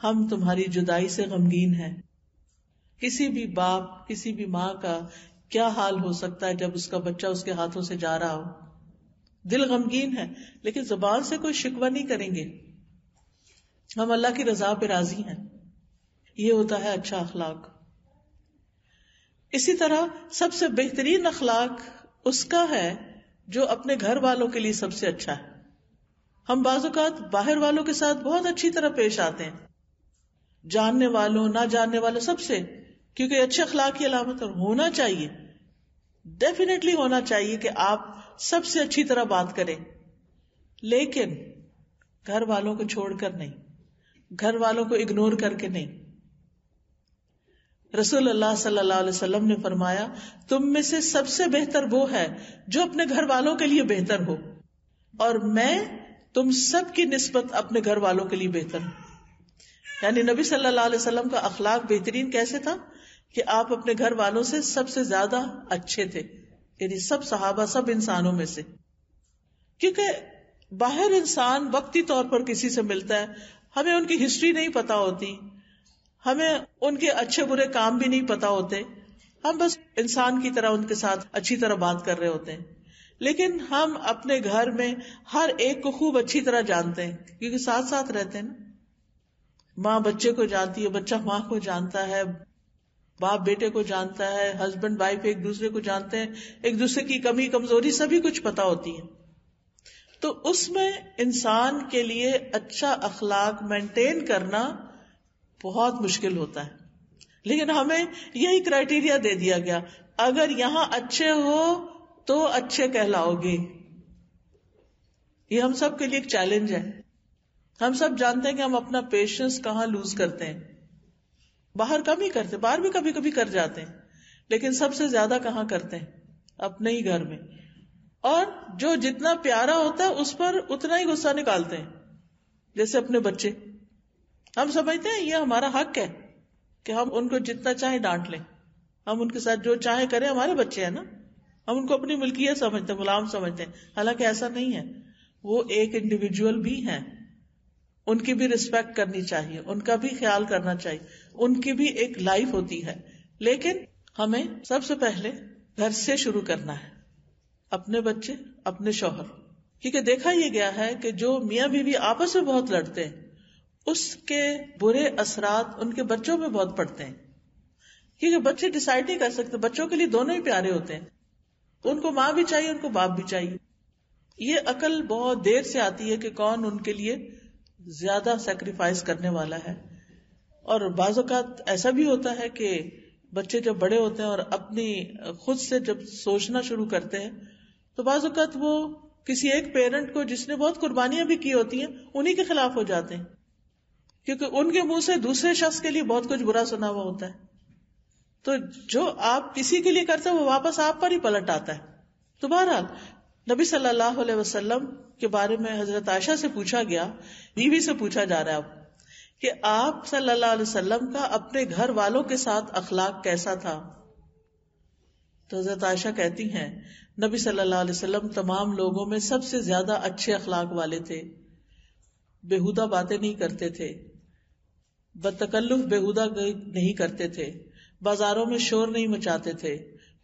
ہم تمہاری جدائی سے غمگین ہیں. کسی بھی باپ، کسی بھی ماں کا کیا حال ہو سکتا ہے جب اس کا بچہ اس کے ہاتھوں سے جا رہا ہو؟ دل غمگین ہے، لیکن زبان سے کوئی شکوہ نہیں کریں گے. ہم اللہ کی رضا پہ راضی ہیں. یہ ہوتا ہے اچھا اخلاق. اسی طرح سب سے بہترین اخلاق اس کا ہے جو اپنے گھر والوں کے لیے سب سے اچھا ہے. ہم بعض اوقات باہر والوں کے ساتھ بہت اچھی طرح پیش آتے ہیں، جاننے والوں نہ جاننے والوں سب سے، کیونکہ اچھے اخلاق کی علامت ہونا چاہیے، ڈیفینیٹلی ہونا چاہیے کہ آپ سب سے اچھی طرح بات کریں. لیکن گھر والوں کو چھوڑ کر نہیں، گھر والوں کو اگنور کر کے نہیں. رسول اللہ صلی اللہ علیہ وسلم نے فرمایا تم میں سے سب سے بہتر وہ ہے جو اپنے گھر والوں کے لیے بہتر ہو، اور میں تم سب کی نسبت اپنے گھر والوں کے لیے بہتر ہوں. یعنی نبی صلی اللہ علیہ وسلم کا اخلاق بہترین کیسے تھا کہ آپ اپنے گھر والوں سے سب سے زیادہ اچھے تھے، یعنی سب صحابہ، سب انسانوں میں سے. کیونکہ باہر انسان وقتی طور پر کسی سے ملتا ہے، ہمیں ان کی ہسٹری نہیں پتا ہوتی، ہمیں ان کے اچھے برے کام بھی نہیں پتا ہوتے، ہم بس انسان کی طرح ان کے ساتھ اچھی طرح بات کر رہے ہوتے ہیں. لیکن ہم اپنے گھر میں ہر ایک کو خوب اچھی طرح جانتے ہیں، کیونکہ ساتھ ساتھ رہتے ہیں نا. ماں بچے کو جانتی ہے، بچہ ماں کو جانتا ہے، باپ بیٹے کو جانتا ہے، ہسبینڈ وائف ایک دوسرے کو جانتے ہیں، ایک دوسرے کی کمی کمزوری سبھی کچھ پتا ہوتی ہے. تو اس میں انسان کے لیے اچھا اخلاق مینٹین کرنا بہت مشکل ہوتا ہے. لیکن ہمیں یہی کرائیٹیریا دے دیا گیا، اگر یہاں اچھے ہو تو اچھے کہلاؤ گے. یہ ہم سب کے لیے ایک چیلنج ہے. ہم سب جانتے ہیں کہ ہم اپنا پیشنس کہاں لوز کرتے ہیں. باہر کم ہی کرتے، باہر بھی کبھی کبھی کر جاتے ہیں، لیکن سب سے زیادہ کہاں کرتے ہیں؟ اپنے ہی گھر میں. اور جو جتنا پیارا ہوتا ہے اس پر اتنا ہی غصہ نکالتے ہیں. جیسے اپنے بچے، ہم سمجھتے ہیں یہ ہمارا حق ہے کہ ہم ان کو جتنا چاہے ڈانٹ لیں، ہم ان کے ساتھ جو چاہے کریں، ہمارے بچے ہیں نا، ہم ان کو اپنی ملکیت سمجھتے ہیں، غلام سمجھتے ہیں. حالانکہ ایسا نہیں ہے، وہ ایک انڈیویجول بھی ہیں، ان کی بھی ریسپیکٹ کرنی چاہیے، ان کا بھی خیال کرنا چاہیے، ان کی بھی ایک لائف ہوتی ہے. لیکن ہمیں سب سے پہلے گھر سے شروع کرنا ہے، اپنے بچے، اپنے شوہر. کیونکہ دیکھا یہ گیا ہے کہ جو میاں بیوی آپس میں بہت لڑتے ہیں اس کے برے اثرات ان کے بچوں میں بہت پڑتے ہیں. کیونکہ بچے ڈیسائیڈ نہیں کر سکتے، بچوں کے لیے دونوں ہی پیارے ہوتے ہیں، ان کو ماں بھی چاہیے، ان کو باپ بھی چاہیے. یہ عقل بہت دیر سے آتی ہے کہ کون ان کے لیے زیادہ سیکریفائس کرنے والا ہے. اور بعض اوقات ایسا بھی ہوتا ہے کہ بچے جب بڑے ہوتے ہیں اور اپنی خود سے جب سوچنا شروع کرتے ہیں تو بعض اوقات وہ کسی ایک پیرنٹ کو جس نے بہت قربانیاں بھی کی ہوتی ہیں انہی کے خلاف ہو جاتے ہیں، کیونکہ ان کے منہ سے دوسرے شخص کے لیے بہت کچھ برا سنا ہوا ہوتا ہے. تو جو آپ کسی کے لیے کرتے ہیں وہ واپس آپ پر ہی پلٹ آتا ہے. تو بہرحال نبی صلی اللہ علیہ وسلم کے بارے میں حضرت عائشہ سے پوچھا گیا، بیوی سے پوچھا جا رہا ہے اب کہ آپ صلی اللہ علیہ وسلم کا اپنے گھر والوں کے ساتھ اخلاق کیسا تھا؟ تو حضرت عائشہ کہتی ہیں نبی صلی اللہ علیہ وسلم تمام لوگوں میں سب سے زیادہ اچھے اخلاق والے تھے، بےہودہ باتیں نہیں کرتے تھے، بدتکلف بےہودہ نہیں کرتے تھے، بازاروں میں شور نہیں مچاتے تھے،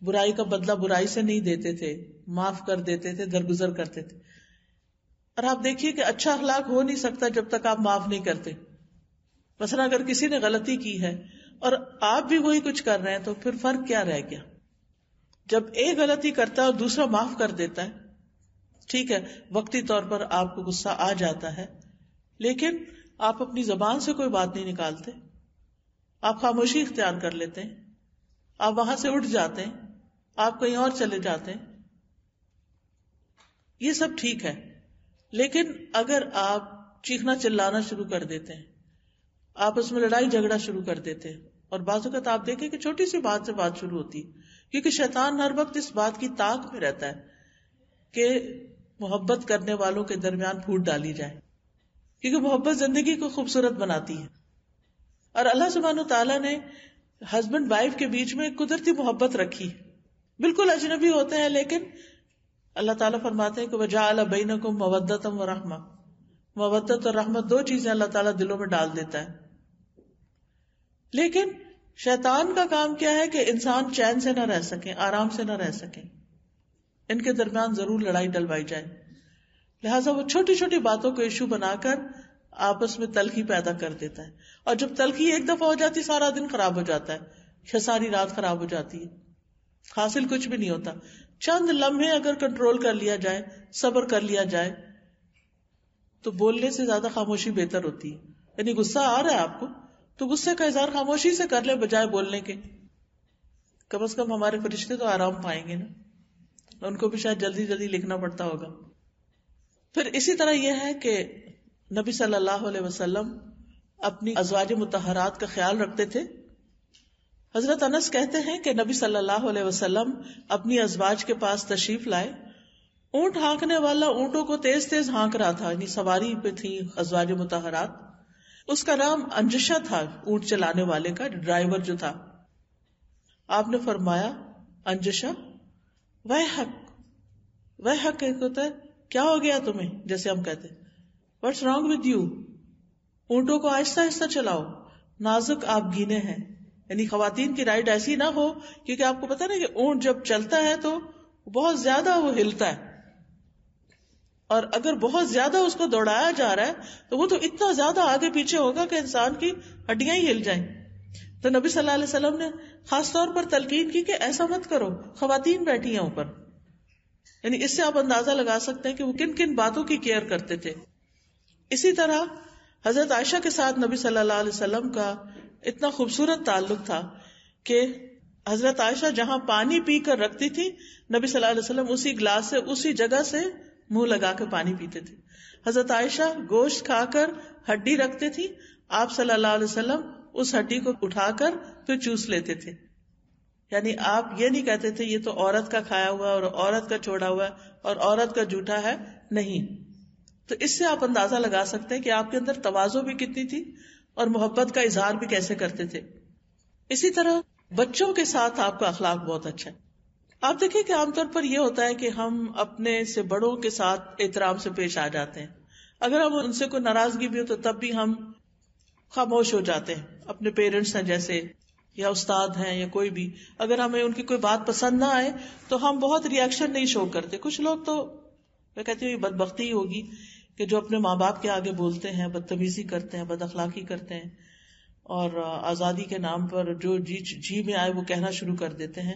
برائی کا بدلہ برائی سے نہیں دیتے تھے، معاف کر دیتے تھے، درگزر کرتے تھے. اور آپ دیکھیے کہ اچھا اخلاق ہو نہیں سکتا جب تک آپ معاف نہیں کرتے. مثلا اگر کسی نے غلطی کی ہے اور آپ بھی وہی کچھ کر رہے ہیں تو پھر فرق کیا رہ گیا؟ جب ایک غلطی کرتا ہے اور دوسرا معاف کر دیتا ہے، ٹھیک ہے وقتی طور پر آپ کو غصہ آ جاتا ہے، لیکن آپ اپنی زبان سے کوئی بات نہیں نکالتے، آپ خاموشی اختیار کر لیتے ہیں، آپ وہاں سے اٹھ جاتے ہیں، آپ کہیں اور چلے جاتے ہیں، یہ سب ٹھیک ہے. لیکن اگر آپ چیخنا چلانا شروع کر دیتے ہیں، آپس میں لڑائی جھگڑا شروع کر دیتے ہیں، اور بعض اوقات آپ دیکھیں کہ چھوٹی سی بات سے بات شروع ہوتی ہے، کیونکہ شیطان ہر وقت اس بات کی طاق میں رہتا ہے کہ محبت کرنے والوں کے درمیان پھوٹ ڈالی جائے، کیونکہ محبت زندگی کو خوبصورت بناتی ہے. اور اللہ سبحانہ تعالیٰ نے ہسبینڈ وائف کے بیچ میں ایک قدرتی محبت رکھی، بالکل اجنبی ہوتے ہیں لیکن اللہ تعالیٰ فرماتے ہیں کہ وَجَعَلَ بَيْنَكُمْ مَوَدَّةً وَرَحْمَةً، محبت اور رحمت دو چیزیں اللہ تعالیٰ دلوں میں ڈال دیتا ہے. لیکن شیطان کا کام کیا ہے کہ انسان چین سے نہ رہ سکیں، آرام سے نہ رہ سکیں، ان کے درمیان ضرور لڑائی ڈلوائی جائے. لہٰذا وہ چھوٹی چھوٹی باتوں کو ایشو بنا کر آپس میں تلخی پیدا کر دیتا ہے، اور جب تلخی ایک دفعہ ہو جاتی سارا دن خراب ہو جاتا ہے، ساری رات خراب ہو جاتی ہے، حاصل کچھ بھی نہیں ہوتا. چند لمحے اگر کنٹرول کر لیا جائے، صبر کر لیا جائے تو بولنے سے زیادہ خاموشی بہتر ہوتی ہے. یعنی غصہ آ رہا ہے آپ کو تو غصے کا اظہار خاموشی سے کر لیں بجائے بولنے کے. کم از کم ہمارے فرشتے تو آرام پائیں گے نا، ان کو بھی شاید جلدی جلدی لکھنا پڑتا ہوگا. پھر اسی طرح یہ ہے کہ نبی صلی اللہ علیہ وسلم اپنی ازواج مطہرات کا خیال رکھتے تھے. حضرت انس کہتے ہیں کہ نبی صلی اللہ علیہ وسلم اپنی ازواج کے پاس تشریف لائے. اونٹ ہانکنے والا اونٹوں کو تیز تیز ہانک رہا تھا، یعنی سواری پہ تھی ازواج مطہرات. اس کا نام انجشہ تھا، اونٹ چلانے والے کا ڈرائیور جو تھا. آپ نے فرمایا انجشہ ویحک ہوتا ہے کیا ہو گیا تمہیں، جیسے ہم کہتے واٹس رانگ ود یو، اونٹوں کو آہستہ آہستہ چلاؤ، نازک آپ گینے ہیں. یعنی خواتین کی رائڈ ایسی نہ ہو، کیونکہ آپ کو پتا نا کہ اونٹ جب چلتا ہے تو بہت زیادہ وہ ہلتا ہے، اور اگر بہت زیادہ اس کو دوڑایا جا رہا ہے تو وہ تو اتنا زیادہ آگے پیچھے ہوگا کہ انسان کی ہڈیاں ہی ہل جائیں. تو نبی صلی اللہ علیہ وسلم نے خاص طور پر تلقین کی کہ ایسا مت کرو، خواتین بیٹھی ہیں اوپر. یعنی اس سے آپ اندازہ لگا سکتے ہیں کہ وہ کن کن باتوں کی کیئر کرتے تھے. اسی طرح حضرت عائشہ کے ساتھ نبی صلی اللہ علیہ وسلم کا اتنا خوبصورت تعلق تھا کہ حضرت عائشہ جہاں پانی پی کر رکھتی تھی، نبی صلی اللہ علیہ وسلم اسی گلاس سے اسی جگہ سے منہ لگا کے پانی پیتے تھے. حضرت عائشہ گوشت کھا کر ہڈی رکھتے تھی، آپ صلی اللہ علیہ وسلم اس ہڈی کو اٹھا کر پھر چوس لیتے تھے. یعنی آپ یہ نہیں کہتے تھے یہ تو عورت کا کھایا ہوا اور عورت کا چھوڑا ہوا ہے اور عورت کا جھوٹا ہے، نہیں. تو اس سے آپ اندازہ لگا سکتے ہیں کہ آپ کے اندر تواضع بھی کتنی تھی اور محبت کا اظہار بھی کیسے کرتے تھے. اسی طرح بچوں کے ساتھ آپ کا اخلاق بہت اچھا ہے. آپ دیکھیں کہ عام طور پر یہ ہوتا ہے کہ ہم اپنے سے بڑوں کے ساتھ احترام سے پیش آ جاتے ہیں. اگر ہم ان سے کوئی ناراضگی بھی ہو تو تب بھی ہم خاموش ہو جاتے ہیں. اپنے پیرنٹس ہیں جیسے، یا استاد ہیں یا کوئی بھی، اگر ہمیں ان کی کوئی بات پسند نہ آئے تو ہم بہت ری ایکشن نہیں شو کرتے. کچھ لوگ تو میں کہتی ہوں یہ بدبختی ہی ہوگی کہ جو اپنے ماں باپ کے آگے بولتے ہیں، بدتمیزی کرتے ہیں، بد اخلاقی کرتے ہیں، اور آزادی کے نام پر جو جی میں آئے وہ کہنا شروع کر دیتے ہیں.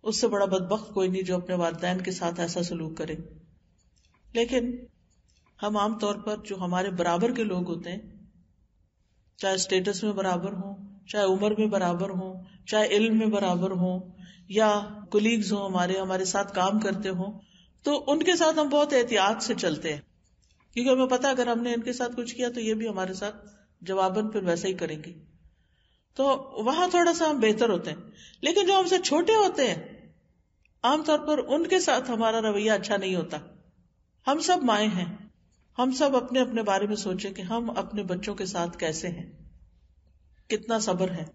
اس سے بڑا بدبخت کوئی نہیں جو اپنے والدین کے ساتھ ایسا سلوک کرے. لیکن ہم عام طور پر جو ہمارے برابر کے لوگ ہوتے ہیں، چاہے اسٹیٹس میں برابر ہوں، چاہے عمر میں برابر ہوں، چاہے علم میں برابر ہوں، یا کولیگز ہوں ہمارے ساتھ کام کرتے ہوں، تو ان کے ساتھ ہم بہت احتیاط سے چلتے ہیں، کیونکہ ہمیں پتا اگر ہم نے ان کے ساتھ کچھ کیا تو یہ بھی ہمارے ساتھ جواباً پھر ویسا ہی کریں گے. تو وہاں تھوڑا سا ہم بہتر ہوتے ہیں. لیکن جو ہم سے چھوٹے ہوتے ہیں عام طور پر ان کے ساتھ ہمارا رویہ اچھا نہیں ہوتا. ہم سب مائیں ہیں، ہم سب اپنے اپنے بارے میں سوچیں کہ ہم اپنے بچوں کے ساتھ کیسے ہیں، کتنا صبر ہے.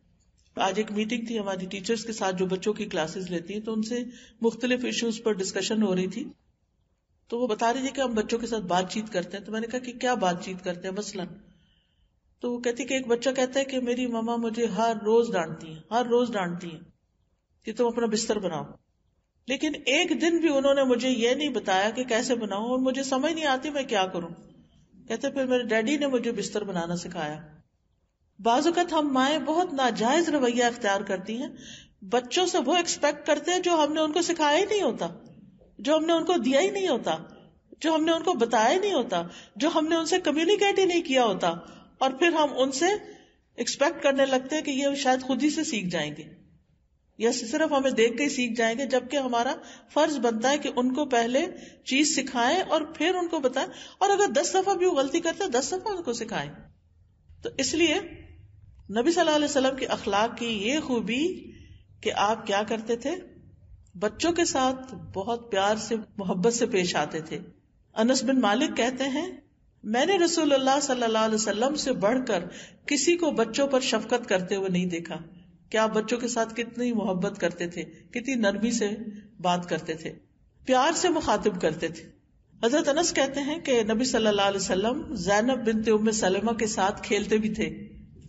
آج ایک میٹنگ تھی ہماری ٹیچرز کے ساتھ جو بچوں کی کلاسز لیتی ہیں، تو ان سے مختلف ایشوز پر ڈسکشن ہو رہی تھی. تو وہ بتا رہی تھی کہ ہم بچوں کے ساتھ بات چیت کرتے ہیں. تو میں نے کہا کہ کیا بات چیت کرتے ہیں مثلاً؟ تو وہ کہتی کہ ایک بچہ کہتا ہے کہ میری ماما مجھے ہر روز ڈانٹتی ہیں کہ تم اپنا بستر بناؤ، لیکن ایک دن بھی انہوں نے مجھے یہ نہیں بتایا کہ کیسے بناؤں، اور مجھے سمجھ نہیں آتی میں کیا کروں. کہتے پھر میرے ڈیڈی نے مجھے بستر بنانا سکھایا. بعض اوقات ہم مائیں بہت ناجائز رویہ اختیار کرتی ہیں، بچوں سے وہ ایکسپیکٹ کرتے ہیں جو ہم نے ان کو سکھایا ہی نہیں ہوتا، جو ہم نے ان کو دیا ہی نہیں ہوتا، جو ہم نے ان کو بتایا ہی نہیں ہوتا، جو ہم نے ان سے کمیونیکیٹ ہی نہیں کیا ہوتا، اور پھر ہم ان سے ایکسپیکٹ کرنے لگتے ہیں کہ یہ شاید خود ہی سے سیکھ جائیں گے یا صرف ہمیں دیکھ کے ہی سیکھ جائیں گے، جبکہ ہمارا فرض بنتا ہے کہ ان کو پہلے چیز سکھائیں اور پھر ان کو بتائیں، اور اگر 10 دفعہ بھی وہ غلطی کرتے ہیں 10 دفعہ ان کو سکھائیں. تو اس لیے نبی صلی اللہ علیہ وسلم کے اخلاق کی یہ خوبی کہ آپ کیا کرتے تھے، بچوں کے ساتھ بہت پیار سے محبت سے پیش آتے تھے. انس بن مالک کہتے ہیں میں نے رسول اللہ صلی اللہ علیہ وسلم سے بڑھ کر کسی کو بچوں پر شفقت کرتے ہوئے نہیں دیکھا. کہ آپ بچوں کے ساتھ کتنی محبت کرتے تھے، کتنی نرمی سے بات کرتے تھے، پیار سے مخاطب کرتے تھے. حضرت انس کہتے ہیں کہ نبی صلی اللہ علیہ وسلم زینب بنت ام سلمہ کے ساتھ کھیلتے بھی تھے.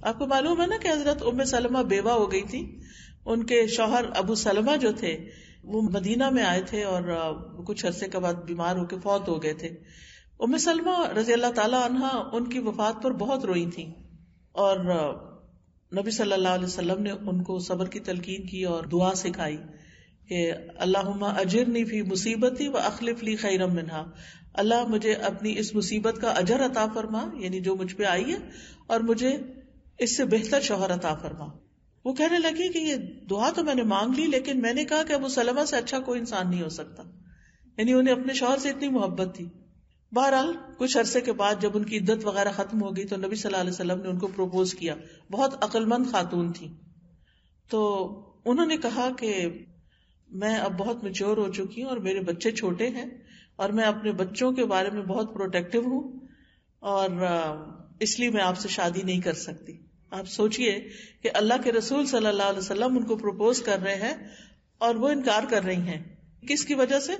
آپ کو معلوم ہے نا کہ حضرت ام سلمہ بیوہ ہو گئی تھی، ان کے شوہر ابو سلمہ جو تھے وہ مدینہ میں آئے تھے اور کچھ عرصے کے بعد بیمار ہو کے فوت ہو گئے تھے. ام سلمہ رضی اللہ تعالی عنہا ان کی وفات پر بہت روئی تھی، اور نبی صلی اللہ علیہ وسلم نے ان کو صبر کی تلقین کی اور دعا سکھائی کہ اللہم اجرنی فی مصیبتی واخلف لی خیرا منہا، اللہ مجھے اپنی اس مصیبت کا اجر عطا فرما، یعنی جو مجھ پہ آئی ہے، اور مجھے اس سے بہتر شوہر عطا فرما. وہ کہنے لگی کہ یہ دعا تو میں نے مانگ لی، لیکن میں نے کہا کہ ابو سلمہ سے اچھا کوئی انسان نہیں ہو سکتا، یعنی انہیں اپنے شوہر سے اتنی محبت تھی. بہرحال کچھ عرصے کے بعد جب ان کی عدت وغیرہ ختم ہو گئی تو نبی صلی اللہ علیہ وسلم نے ان کو پروپوز کیا. بہت عقل مند خاتون تھی. تو انہوں نے کہا کہ میں اب بہت میچور ہو چکی ہوں اور میرے بچے چھوٹے ہیں، اور میں اپنے بچوں کے بارے میں بہت پروٹیکٹیو ہوں، اور اس لیے میں آپ سے شادی نہیں کر سکتی. آپ سوچئے کہ اللہ کے رسول صلی اللہ علیہ وسلم ان کو پروپوز کر رہے ہیں اور وہ انکار کر رہی ہیں. کس کی وجہ سے؟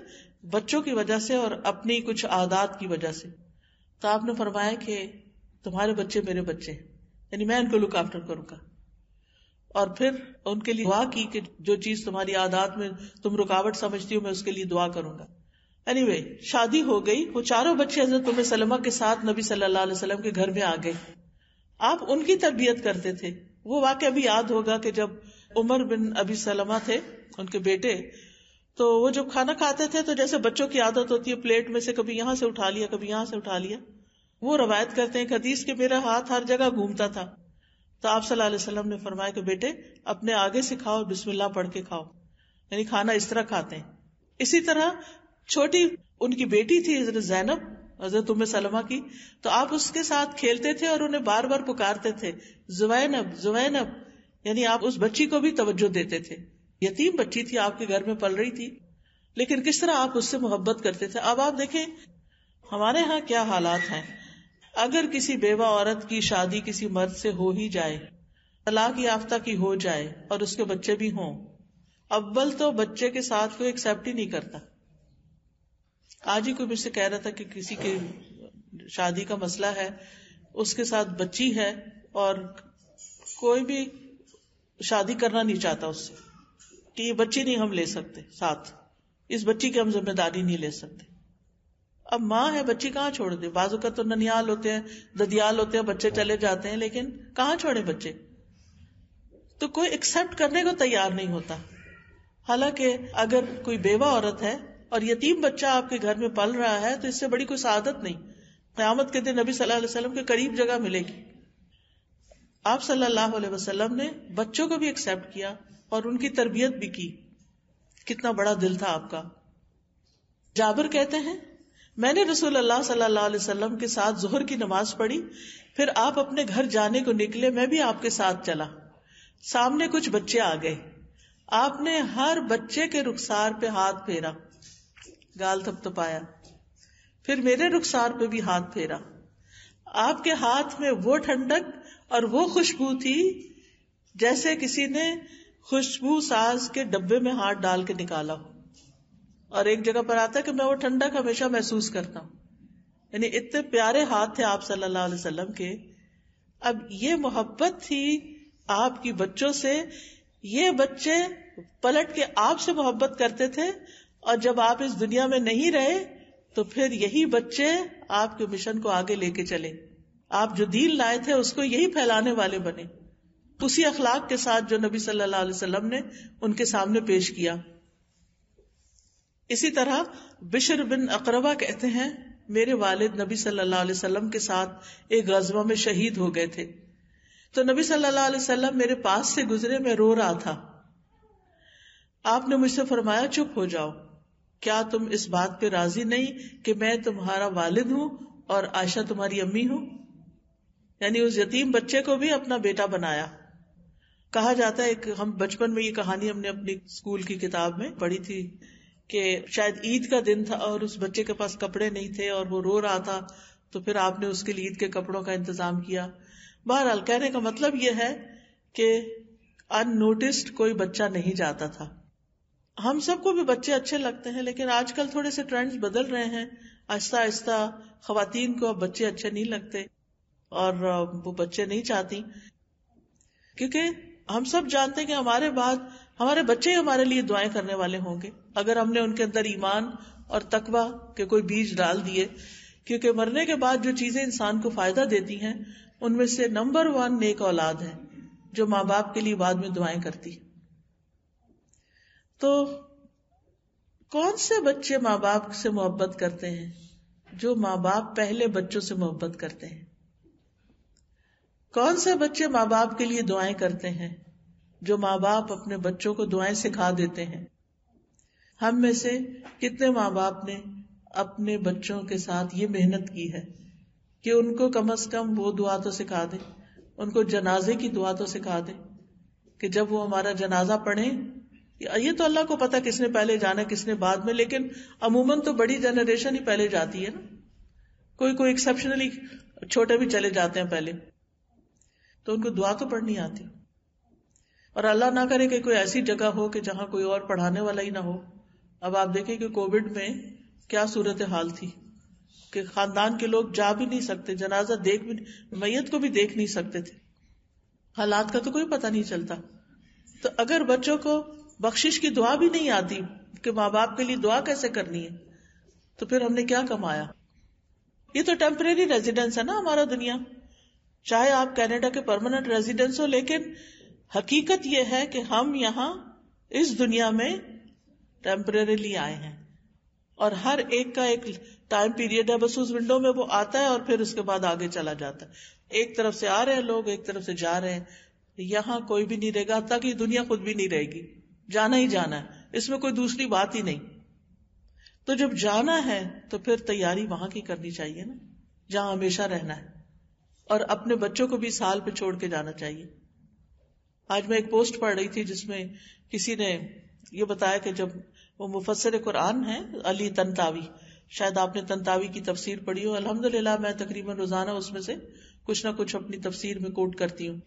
بچوں کی وجہ سے اور اپنی کچھ عادات کی وجہ سے. تو آپ نے فرمایا کہ تمہارے بچے میرے بچے، یعنی میں ان کو لک آفٹر کروں گا. اور پھر ان کے لیے دعا کی کہ جو چیز تمہاری عادات میں تم رکاوٹ سمجھتی ہو میں اس کے لیے دعا کروں گا. anyway شادی ہو گئی. وہ چاروں بچے حضرت ام سلمہ کے ساتھ نبی صلی اللہ علیہ وسلم کے گھر میں آ گئے. آپ ان کی تربیت کرتے تھے. وہ واقعہ بھی یاد ہوگا کہ جب عمر بن ابی سلمہ تھے ان کے بیٹے، تو وہ جب کھانا کھاتے تھے تو جیسے بچوں کی عادت ہوتی ہے پلیٹ میں سے کبھی یہاں سے اٹھا لیا کبھی یہاں سے اٹھا لیا. وہ روایت کرتے ہیں کہ حدیث کہ میرا ہاتھ ہر جگہ گھومتا تھا. تو آپ صلی اللہ علیہ وسلم نے فرمایا کہ بیٹے اپنے آگے سے کھاؤ، بسم اللہ پڑھ کے کھاؤ، یعنی کھانا اس طرح کھاتے ہیں. اسی طرح چھوٹی ان کی بیٹی تھی حضرت زینب حضرت ام سلمہ کی، تو آپ اس کے ساتھ کھیلتے تھے اور انہیں بار بار پکارتے تھے زوینب زوینب، یعنی آپ اس بچی کو بھی توجہ دیتے تھے. یتیم بچی تھی، آپ کے گھر میں پل رہی تھی، لیکن کس طرح آپ اس سے محبت کرتے تھے. اب آپ دیکھیں ہمارے ہاں کیا حالات ہیں. اگر کسی بیوہ عورت کی شادی کسی مرد سے ہو ہی جائے، طلاق یافتہ کی ہو جائے اور اس کے بچے بھی ہوں، اول تو بچے کے ساتھ کوئی ایکسپٹ ہی نہیں کرتا. آج ہی کوئی مجھ سے کہہ رہا تھا کہ کسی کی شادی کا مسئلہ ہے، اس کے ساتھ بچی ہے اور کوئی بھی شادی کرنا نہیں چاہتا اس سے، کہ یہ بچی نہیں ہم لے سکتے ساتھ، اس بچی کی ہم ذمہ داری نہیں لے سکتے. اب ماں ہے، بچی کہاں چھوڑ دے؟ بعض اوقات تو ننیال ہوتے ہیں، ددیال ہوتے ہیں، بچے چلے جاتے ہیں، لیکن کہاں چھوڑے بچے؟ تو کوئی ایکسپٹ کرنے کو تیار نہیں ہوتا. حالانکہ اگر کوئی بیوہ عورت ہے اور یتیم بچہ آپ کے گھر میں پل رہا ہے تو اس سے بڑی کوئی سعادت نہیں. قیامت کے دن نبی صلی اللہ علیہ وسلم کے قریب جگہ ملے گی. آپ صلی اللہ علیہ وسلم نے بچوں کو بھی ایکسپٹ کیا اور ان کی تربیت بھی کی. کتنا بڑا دل تھا آپ کا. جابر کہتے ہیں میں نے رسول اللہ صلی اللہ علیہ وسلم کے ساتھ ظہر کی نماز پڑھی، پھر آپ اپنے گھر جانے کو نکلے، میں بھی آپ کے ساتھ چلا. سامنے کچھ بچے آ گئے، آپ نے ہر بچے کے رخسار پہ ہاتھ پھیرا، گال تھپتھپایا، پھر میرے رخسار پہ بھی ہاتھ پھیرا. آپ کے ہاتھ میں وہ ٹھنڈک اور وہ خوشبو تھی جیسے کسی نے خوشبو ساز کے ڈبے میں ہاتھ ڈال کے نکالا ہو. اور ایک جگہ پر آتا ہے کہ میں وہ ٹھنڈک ہمیشہ محسوس کرتا ہوں. یعنی اتنے پیارے ہاتھ تھے آپ صلی اللہ علیہ وسلم کے. اب یہ محبت تھی آپ کی بچوں سے. یہ بچے پلٹ کے آپ سے محبت کرتے تھے، اور جب آپ اس دنیا میں نہیں رہے تو پھر یہی بچے آپ کے مشن کو آگے لے کے چلے. آپ جو دین لائے تھے اس کو یہی پھیلانے والے بنے، اسی اخلاق کے ساتھ جو نبی صلی اللہ علیہ وسلم نے ان کے سامنے پیش کیا. اسی طرح بشر بن اقربہ کہتے ہیں میرے والد نبی صلی اللہ علیہ وسلم کے ساتھ ایک غزوہ میں شہید ہو گئے تھے. تو نبی صلی اللہ علیہ وسلم میرے پاس سے گزرے، میں رو رہا تھا. آپ نے مجھ سے فرمایا چپ ہو جاؤ، کیا تم اس بات پہ راضی نہیں کہ میں تمہارا والد ہوں اور عائشہ تمہاری امی ہوں؟ یعنی اس یتیم بچے کو بھی اپنا بیٹا بنایا. کہا جاتا ہے، ہم بچپن میں یہ کہانی ہم نے اپنی اسکول کی کتاب میں پڑھی تھی کہ شاید عید کا دن تھا اور اس بچے کے پاس کپڑے نہیں تھے اور وہ رو رہا تھا، تو پھر آپ نے اس کے لیے عید کے کپڑوں کا انتظام کیا. بہرحال کہنے کا مطلب یہ ہے کہ ان نوٹسڈ کوئی بچہ نہیں جاتا تھا. ہم سب کو بھی بچے اچھے لگتے ہیں، لیکن آج کل تھوڑے سے ٹرینڈز بدل رہے ہیں. آہستہ آہستہ خواتین کو اب بچے اچھے نہیں لگتے اور وہ بچے نہیں چاہتی، کیونکہ ہم سب جانتے ہیں کہ ہمارے بعد ہمارے بچے ہمارے لیے دعائیں کرنے والے ہوں گے اگر ہم نے ان کے اندر ایمان اور تقویٰ کے کوئی بیج ڈال دیے. کیونکہ مرنے کے بعد جو چیزیں انسان کو فائدہ دیتی ہیں ان میں سے نمبر 1 نیک اولاد ہے جو ماں باپ کے لیے بعد میں دعائیں کرتی. تو کون سے بچے ماں باپ سے محبت کرتے ہیں؟ جو ماں باپ پہلے بچوں سے محبت کرتے ہیں. کون سے بچے ماں باپ کے لیے دعائیں کرتے ہیں؟ جو ماں باپ اپنے بچوں کو دعائیں سکھا دیتے ہیں. ہم میں سے کتنے ماں باپ نے اپنے بچوں کے ساتھ یہ محنت کی ہے کہ ان کو کم از کم وہ دعا تو سکھا دے، ان کو جنازے کی دعا تو سکھا دے کہ جب وہ ہمارا جنازہ پڑھیں. یہ تو اللہ کو پتا کس نے پہلے جانا کس نے بعد میں، لیکن عموماً تو بڑی جنریشن ہی پہلے جاتی ہے نا. کوئی ایکسیپشنلی چھوٹے بھی چلے جاتے ہیں پہلے، تو ان کو دعا تو پڑھنی آتی. اور اللہ نہ کرے کہ کوئی ایسی جگہ ہو کہ جہاں کوئی اور پڑھانے والا ہی نہ ہو. اب آپ دیکھیں کہ کووڈ میں کیا صورتحال تھی کہ خاندان کے لوگ جا بھی نہیں سکتے، جنازہ دیکھ بھی میت کو بھی دیکھ نہیں سکتے تھے. حالات کا تو کوئی پتہ نہیں چلتا. تو اگر بچوں کو بخشش کی دعا بھی نہیں آتی کہ ماں باپ کے لیے دعا کیسے کرنی ہے، تو پھر ہم نے کیا کمایا؟ یہ تو ٹیمپریری ریزیڈنس ہے نا ہمارا دنیا. چاہے آپ کینیڈا کے پرماننٹ ریزیڈنس ہو، لیکن حقیقت یہ ہے کہ ہم یہاں اس دنیا میں ٹیمپریریلی آئے ہیں اور ہر ایک کا ایک ٹائم پیریڈ ہے. بس اس ونڈو میں وہ آتا ہے اور پھر اس کے بعد آگے چلا جاتا ہے. ایک طرف سے آ رہے ہیں لوگ، ایک طرف سے جا رہے ہیں. یہاں کوئی بھی نہیں رہے گا حتیٰ کہ دنیا خود بھی نہیں رہے گی. جانا ہی جانا ہے، اس میں کوئی دوسری بات ہی نہیں. تو جب جانا ہے تو پھر تیاری وہاں کی کرنی چاہیے نا جہاں ہمیشہ رہنا ہے، اور اپنے بچوں کو بھی سال پہ چھوڑ کے جانا چاہیے. آج میں ایک پوسٹ پڑھ رہی تھی جس میں کسی نے یہ بتایا کہ جب وہ مفسر قرآن ہیں علی طنطاوی، شاید آپ نے طنطاوی کی تفسیر پڑھی ہو. الحمدللہ میں تقریباً روزانہ اس میں سے کچھ نہ کچھ اپنی تفسیر میں کوٹ کرتی ہوں.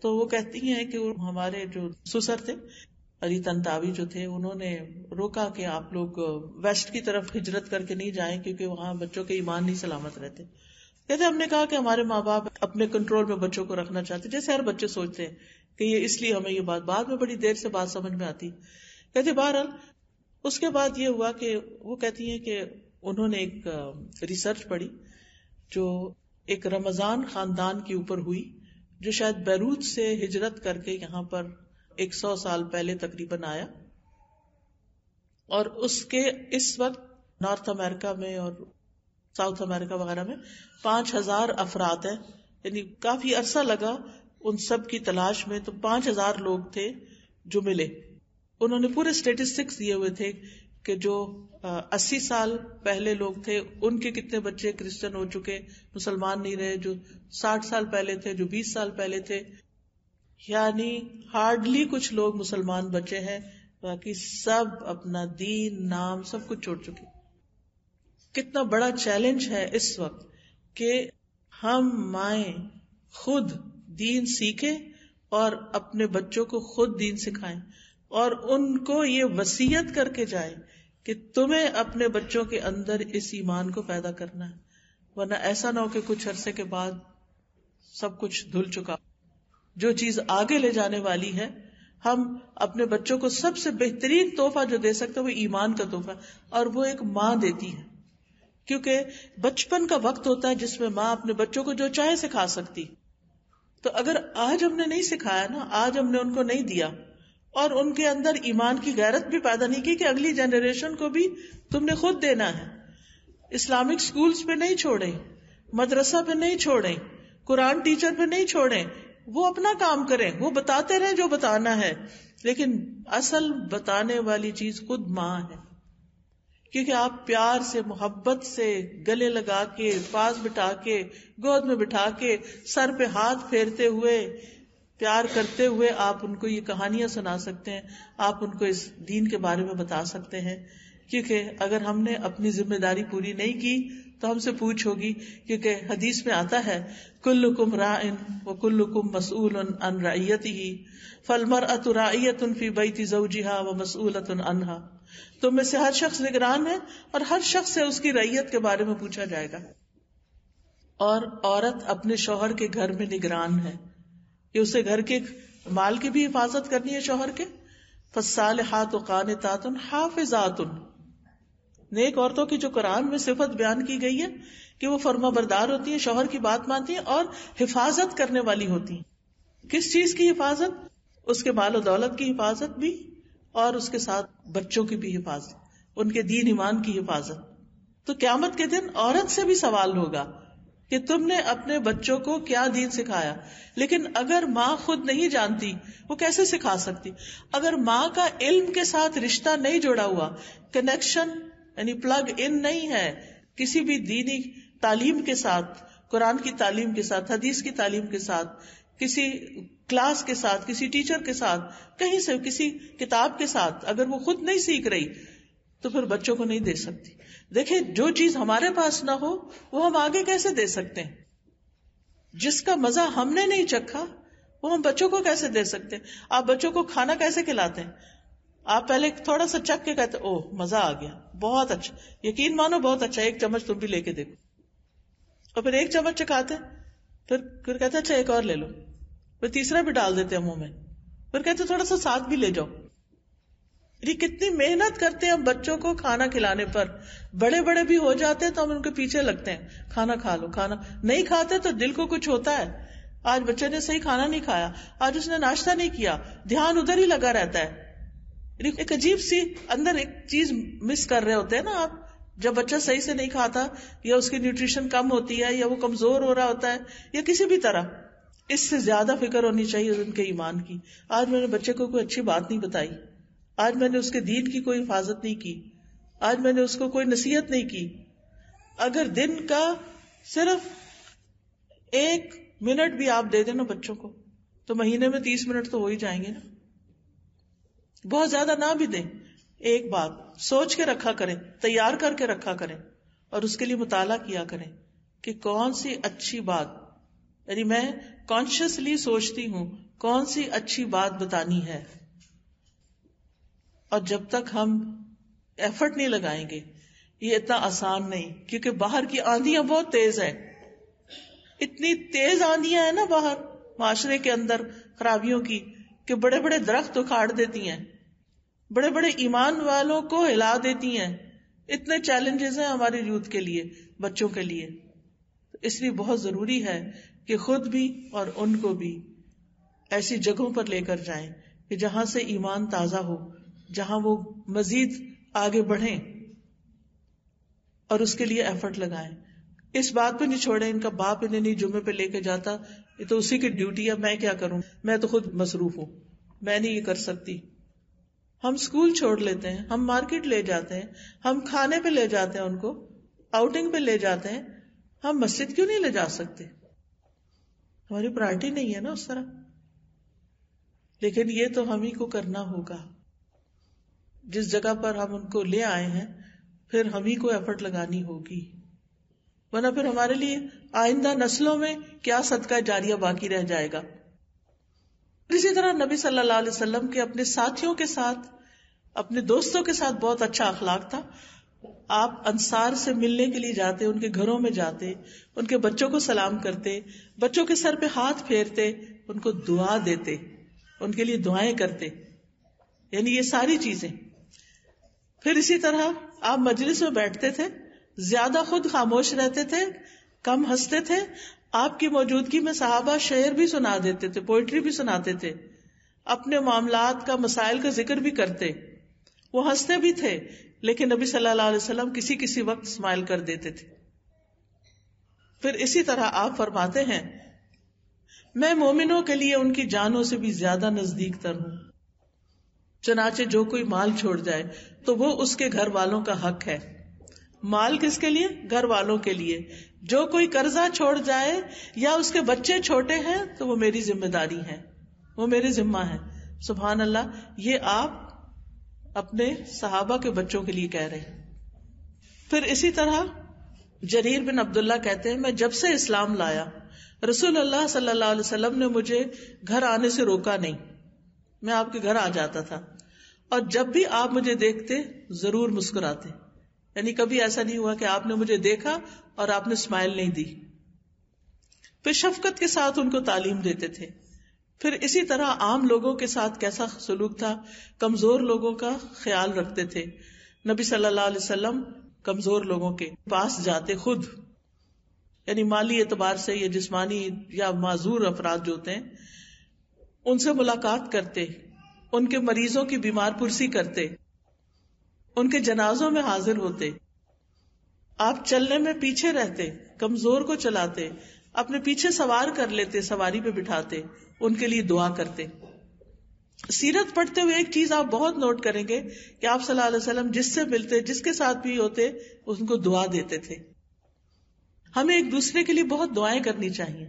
تو وہ کہتی ہیں کہ وہ ہمارے جو سسر تھے علی طنطاوی جو تھے، انہوں نے روکا کہ آپ لوگ ویسٹ کی طرف ہجرت کر کے نہیں جائیں کیونکہ وہاں بچوں کے ایمان نہیں سلامت رہتے. کہتے ہم نے کہا کہ ہمارے ماں باپ اپنے کنٹرول میں بچوں کو رکھنا چاہتے، جیسے ہر بچے سوچتے ہیں کہ یہ اس لیے ہمیں یہ بات بعد میں بڑی دیر سے بات سمجھ میں آتی. کہتے بہرحال اس کے بعد یہ ہوا کہ وہ کہتی ہیں کہ انہوں نے ایک ریسرچ پڑھی جو ایک رمضان خاندان کے اوپر ہوئی جو شاید بیروت سے ہجرت کر کے یہاں پر 100 سال پہلے تقریباً آیا، اور اس کے اس وقت نارتھ امریکہ میں اور ساؤتھ امریکہ وغیرہ میں 5000 افراد ہیں. یعنی کافی عرصہ لگا ان سب کی تلاش میں، تو 5000 لوگ تھے جو ملے. انہوں نے پورے اسٹیٹسٹکس دیے ہوئے تھے کہ جو 80 سال پہلے لوگ تھے ان کے کتنے بچے کرسچن ہو چکے، مسلمان نہیں رہے، جو 60 سال پہلے تھے، جو 20 سال پہلے تھے. یعنی ہارڈلی کچھ لوگ مسلمان بچے ہیں، باقی سب اپنا دین نام سب کچھ چھوڑ چکے. کتنا بڑا چیلنج ہے اس وقت کہ ہم مائیں خود دین سیکھیں اور اپنے بچوں کو خود دین سکھائیں اور ان کو یہ وصیت کر کے جائیں کہ تمہیں اپنے بچوں کے اندر اس ایمان کو پیدا کرنا ہے، ورنہ ایسا نہ ہو کہ کچھ عرصے کے بعد سب کچھ دھل چکا. جو چیز آگے لے جانے والی ہے، ہم اپنے بچوں کو سب سے بہترین تحفہ جو دے سکتے ہیں وہ ایمان کا تحفہ، اور وہ ایک ماں دیتی ہے. کیونکہ بچپن کا وقت ہوتا ہے جس میں ماں اپنے بچوں کو جو چاہے سکھا سکتی. تو اگر آج ہم نے نہیں سکھایا نا، آج ہم نے ان کو نہیں دیا اور ان کے اندر ایمان کی غیرت بھی پیدا نہیں کی کہ اگلی جنریشن کو بھی تم نے خود دینا ہے. اسلامک سکولز پہ نہیں چھوڑیں، مدرسہ پہ نہیں چھوڑیں، قرآن ٹیچر پہ نہیں چھوڑیں، وہ اپنا کام کریں، وہ بتاتے رہیں جو بتانا ہے، لیکن اصل بتانے والی چیز خود ماں ہے. کیونکہ آپ پیار سے، محبت سے، گلے لگا کے، پاس بٹھا کے، گود میں بٹھا کے، سر پہ ہاتھ پھیرتے ہوئے، پیار کرتے ہوئے آپ ان کو یہ کہانیاں سنا سکتے ہیں، آپ ان کو اس دین کے بارے میں بتا سکتے ہیں. کیونکہ اگر ہم نے اپنی ذمہ داری پوری نہیں کی تو ہم سے پوچھ ہوگی. کیونکہ حدیث میں آتا ہے کلکم راع وکلکم مسئول عن رعیتہ فالمرأۃ راعیۃ فی بیت زوجہا ومسئولۃ عنہا. تم میں سے ہر شخص نگران ہے اور ہر شخص سے اس کی رعیت کے بارے میں پوچھا جائے گا. اور عورت اپنے شوہر کے گھر میں نگران ہے کہ اسے گھر کے مال کی بھی حفاظت کرنی ہے شوہر کے. فالصالحات قانتات حافظات. نیک عورتوں کی جو قرآن میں صفت بیان کی گئی ہے کہ وہ فرما بردار ہوتی ہیں، شوہر کی بات مانتی ہیں اور حفاظت کرنے والی ہوتی ہیں. کس چیز کی حفاظت؟ اس کے مال و دولت کی حفاظت بھی اور اس کے ساتھ بچوں کی بھی حفاظت، ان کے دین ایمان کی حفاظت. تو قیامت کے دن عورت سے بھی سوال ہوگا کہ تم نے اپنے بچوں کو کیا دین سکھایا. لیکن اگر ماں خود نہیں جانتی وہ کیسے سکھا سکتی؟ اگر ماں کا علم کے ساتھ رشتہ نہیں جوڑا ہوا، کنیکشن یعنی پلگ ان نہیں ہے کسی بھی دینی تعلیم کے ساتھ، قرآن کی تعلیم کے ساتھ، حدیث کی تعلیم کے ساتھ، کسی کلاس کے ساتھ، کسی ٹیچر کے ساتھ، کہیں سے کسی کتاب کے ساتھ، اگر وہ خود نہیں سیکھ رہی تو پھر بچوں کو نہیں دے سکتی. دیکھیں جو چیز ہمارے پاس نہ ہو وہ ہم آگے کیسے دے سکتے ہیں؟ جس کا مزہ ہم نے نہیں چکھا وہ ہم بچوں کو کیسے دے سکتے ہیں؟ آپ بچوں کو کھانا کیسے کھلاتے ہیں؟ آپ پہلے تھوڑا سا چکھ کے کہتے اوہ مزہ آ گیا، بہت اچھا، یقین مانو بہت اچھا، ایک چمچ تم بھی لے کے دیکھو. اور پھر ایک چمچ چکھاتے، پھر کہتے اچھا ایک اور لے لو، پھر تیسرا بھی ڈال دیتے ہیں منہ میں، پھر کہتے تھوڑا سا ساتھ بھی لے جاؤ. کتنی محنت کرتے ہیں ہم بچوں کو کھانا کھلانے پر. بڑے بڑے بھی ہو جاتے ہیں تو ہم ان کے پیچھے لگتے ہیں، کھانا کھا لو، کھانا نہیں کھاتے تو دل کو کچھ ہوتا ہے. آج بچے نے صحیح کھانا نہیں کھایا، آج اس نے ناشتہ نہیں کیا، دھیان ادھر ہی لگا رہتا ہے. ایک عجیب سی اندر ایک چیز مس کر رہے ہوتے ہیں نا آپ. جب بچہ صحیح سے نہیں کھاتا یا اس کی نیوٹریشن کم ہوتی ہے یا وہ کمزور ہو رہا ہوتا ہے یا کسی بھی طرح، اس سے زیادہ فکر ہونی چاہیے ان کے ایمان کی. آج میں نے بچے کو کوئی اچھی بات نہیں بتائی، آج میں نے اس کے دین کی کوئی حفاظت نہیں کی، آج میں نے اس کو کوئی نصیحت نہیں کی. اگر دن کا صرف 1 منٹ بھی آپ دے دیں نا بچوں کو تو مہینے میں 30 منٹ تو ہو ہی جائیں گے نا. بہت زیادہ نہ بھی دیں، ایک بات سوچ کے رکھا کریں، تیار کر کے رکھا کریں اور اس کے لیے مطالعہ کیا کریں کہ کون سی اچھی بات، یعنی میں کانشیسلی سوچتی ہوں کون سی اچھی بات بتانی ہے. اور جب تک ہم ایفرٹ نہیں لگائیں گے یہ اتنا آسان نہیں، کیونکہ باہر کی آندیاں بہت تیز ہیں. اتنی تیز آندیاں ہیں نا باہر معاشرے کے اندر خرابیوں کی کہ بڑے بڑے درخت اکھاڑ دیتی ہیں، بڑے بڑے ایمان والوں کو ہلا دیتی ہیں. اتنے چیلنجز ہیں ہمارے یوتھ کے لیے، بچوں کے لیے. اس لیے بہت ضروری ہے کہ خود بھی اور ان کو بھی ایسی جگہوں پر لے کر جائیں کہ جہاں سے ایمان تازہ ہو، جہاں وہ مزید آگے بڑھیں اور اس کے لیے ایفرٹ لگائیں. اس بات پہ نہیں چھوڑیں ان کا باپ انہیں نہیں جمعے پہ لے کے جاتا، یہ تو اسی کی ڈیوٹی ہے، میں کیا کروں، میں تو خود مصروف ہوں، میں نہیں یہ کر سکتی. ہم اسکول چھوڑ لیتے ہیں، ہم مارکیٹ لے جاتے ہیں، ہم کھانے پہ لے جاتے ہیں، ان کو آؤٹنگ پہ لے جاتے ہیں، ہم مسجد کیوں نہیں لے جا سکتے؟ ہماری پرائرٹی نہیں ہے نا اس طرح. لیکن یہ تو ہم ہی کو کرنا ہوگا. جس جگہ پر ہم ان کو لے آئے ہیں پھر ہم ہی کو ایفرٹ لگانی ہوگی، ورنہ پھر ہمارے لیے آئندہ نسلوں میں کیا صدقہ جاریہ باقی رہ جائے گا. اسی طرح نبی صلی اللہ علیہ وسلم کے اپنے ساتھیوں کے ساتھ، اپنے دوستوں کے ساتھ بہت اچھا اخلاق تھا. آپ انصار سے ملنے کے لیے جاتے، ان کے گھروں میں جاتے، ان کے بچوں کو سلام کرتے، بچوں کے سر پہ ہاتھ پھیرتے، ان کو دعا دیتے، ان کے لیے دعائیں کرتے، یعنی یہ ساری چیزیں. پھر اسی طرح آپ مجلس میں بیٹھتے تھے، زیادہ خود خاموش رہتے تھے، کم ہنستے تھے. آپ کی موجودگی میں صحابہ شعر بھی سنا دیتے تھے، پوئٹری بھی سناتے تھے، اپنے معاملات کا، مسائل کا ذکر بھی کرتے. وہ ہنستے بھی تھے، لیکن نبی صلی اللہ علیہ وسلم کسی وقت اسمائل کر دیتے تھے. پھر اسی طرح آپ فرماتے ہیں، میں مومنوں کے لیے ان کی جانوں سے بھی زیادہ نزدیک تر ہوں. چنانچہ جو کوئی مال چھوڑ جائے تو وہ اس کے گھر والوں کا حق ہے. مال کس کے لیے؟ گھر والوں کے لیے. جو کوئی قرضہ چھوڑ جائے یا اس کے بچے چھوٹے ہیں تو وہ میری ذمہ داری ہے، وہ میرے ذمہ ہے. سبحان اللہ، یہ آپ اپنے صحابہ کے بچوں کے لیے کہہ رہے ہیں. پھر اسی طرح جریر بن عبداللہ کہتے ہیں، میں جب سے اسلام لایا رسول اللہ صلی اللہ علیہ وسلم نے مجھے گھر آنے سے روکا نہیں. میں آپ کے گھر آ جاتا تھا اور جب بھی آپ مجھے دیکھتے ضرور مسکراتے، یعنی کبھی ایسا نہیں ہوا کہ آپ نے مجھے دیکھا اور آپ نے اسمائل نہیں دی. پھر شفقت کے ساتھ ان کو تعلیم دیتے تھے. پھر اسی طرح عام لوگوں کے ساتھ کیسا سلوک تھا، کمزور لوگوں کا خیال رکھتے تھے. نبی صلی اللہ علیہ وسلم کمزور لوگوں کے پاس جاتے خود، یعنی مالی اعتبار سے یا جسمانی یا معذور افراد جو ہوتے ہیں ان سے ملاقات کرتے، ان کے مریضوں کی بیمار پرسی کرتے، ان کے جنازوں میں حاضر ہوتے. آپ چلنے میں پیچھے رہتے، کمزور کو چلاتے، اپنے پیچھے سوار کر لیتے، سواری پہ بٹھاتے، ان کے لیے دعا کرتے. سیرت پڑھتے ہوئے ایک چیز آپ بہت نوٹ کریں گے کہ آپ صلی اللہ علیہ وسلم جس سے ملتے، جس کے ساتھ بھی ہوتے، ان کو دعا دیتے تھے. ہمیں ایک دوسرے کے لیے بہت دعائیں کرنی چاہیے.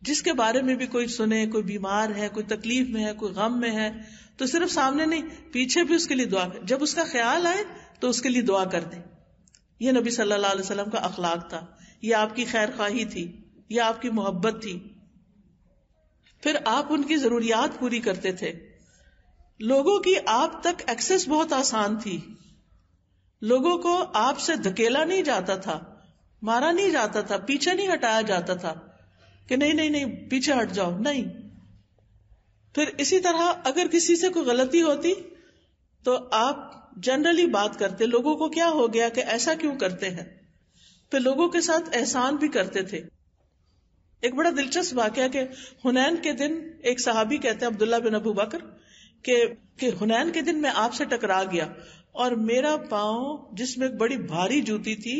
جس کے بارے میں بھی کوئی سنے، کوئی بیمار ہے، کوئی تکلیف میں ہے، کوئی غم میں ہے، تو صرف سامنے نہیں، پیچھے بھی اس کے لیے دعا کر. جب اس کا خیال آئے تو اس کے لیے دعا کر دیں. یہ نبی صلی اللہ علیہ وسلم کا اخلاق تھا، یہ آپ کی خیر خواہی تھی، یہ آپ کی محبت تھی. پھر آپ ان کی ضروریات پوری کرتے تھے. لوگوں کی آپ تک ایکسس بہت آسان تھی. لوگوں کو آپ سے دھکیلا نہیں جاتا تھا، مارا نہیں جاتا تھا، پیچھے نہیں ہٹایا جاتا تھا کہ نہیں پیچھے ہٹ جاؤ، نہیں. پھر اسی طرح اگر کسی سے کوئی غلطی ہوتی تو آپ جنرلی بات کرتے، لوگوں کو کیا ہو گیا کہ ایسا کیوں کرتے ہیں. پھر لوگوں کے ساتھ احسان بھی کرتے تھے. ایک بڑا دلچسپ واقعہ کہ حنین کے دن ایک صحابی کہتے ہیں عبداللہ بن ابو بکر کہ حنین کے دن میں آپ سے ٹکرا گیا اور میرا پاؤں جس میں ایک بڑی بھاری جوتی تھی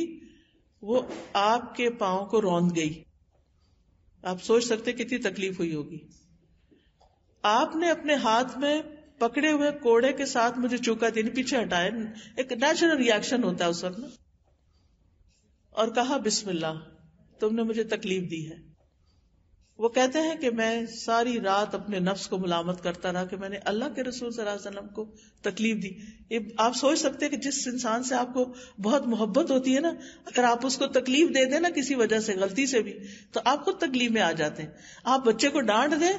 وہ آپ کے پاؤں کو روند گئی. آپ سوچ سکتے کتنی تکلیف ہوئی ہوگی. آپ نے اپنے ہاتھ میں پکڑے ہوئے کوڑے کے ساتھ مجھے چوکا دینی، پیچھے ہٹائے، ایک نیچرل ریاکشن ہوتا ہے اس وقت، اور کہا بسم اللہ، تم نے مجھے تکلیف دی ہے. وہ کہتے ہیں کہ میں ساری رات اپنے نفس کو ملامت کرتا رہا کہ میں نے اللہ کے رسول صلی اللہ علیہ وسلم کو تکلیف دی. آپ سوچ سکتے کہ جس انسان سے آپ کو بہت محبت ہوتی ہے نا، اگر آپ اس کو تکلیف دے دیں نا کسی وجہ سے، غلطی سے بھی، تو آپ خود تکلیف میں آ جاتے ہیں. آپ بچے کو ڈانٹ دیں،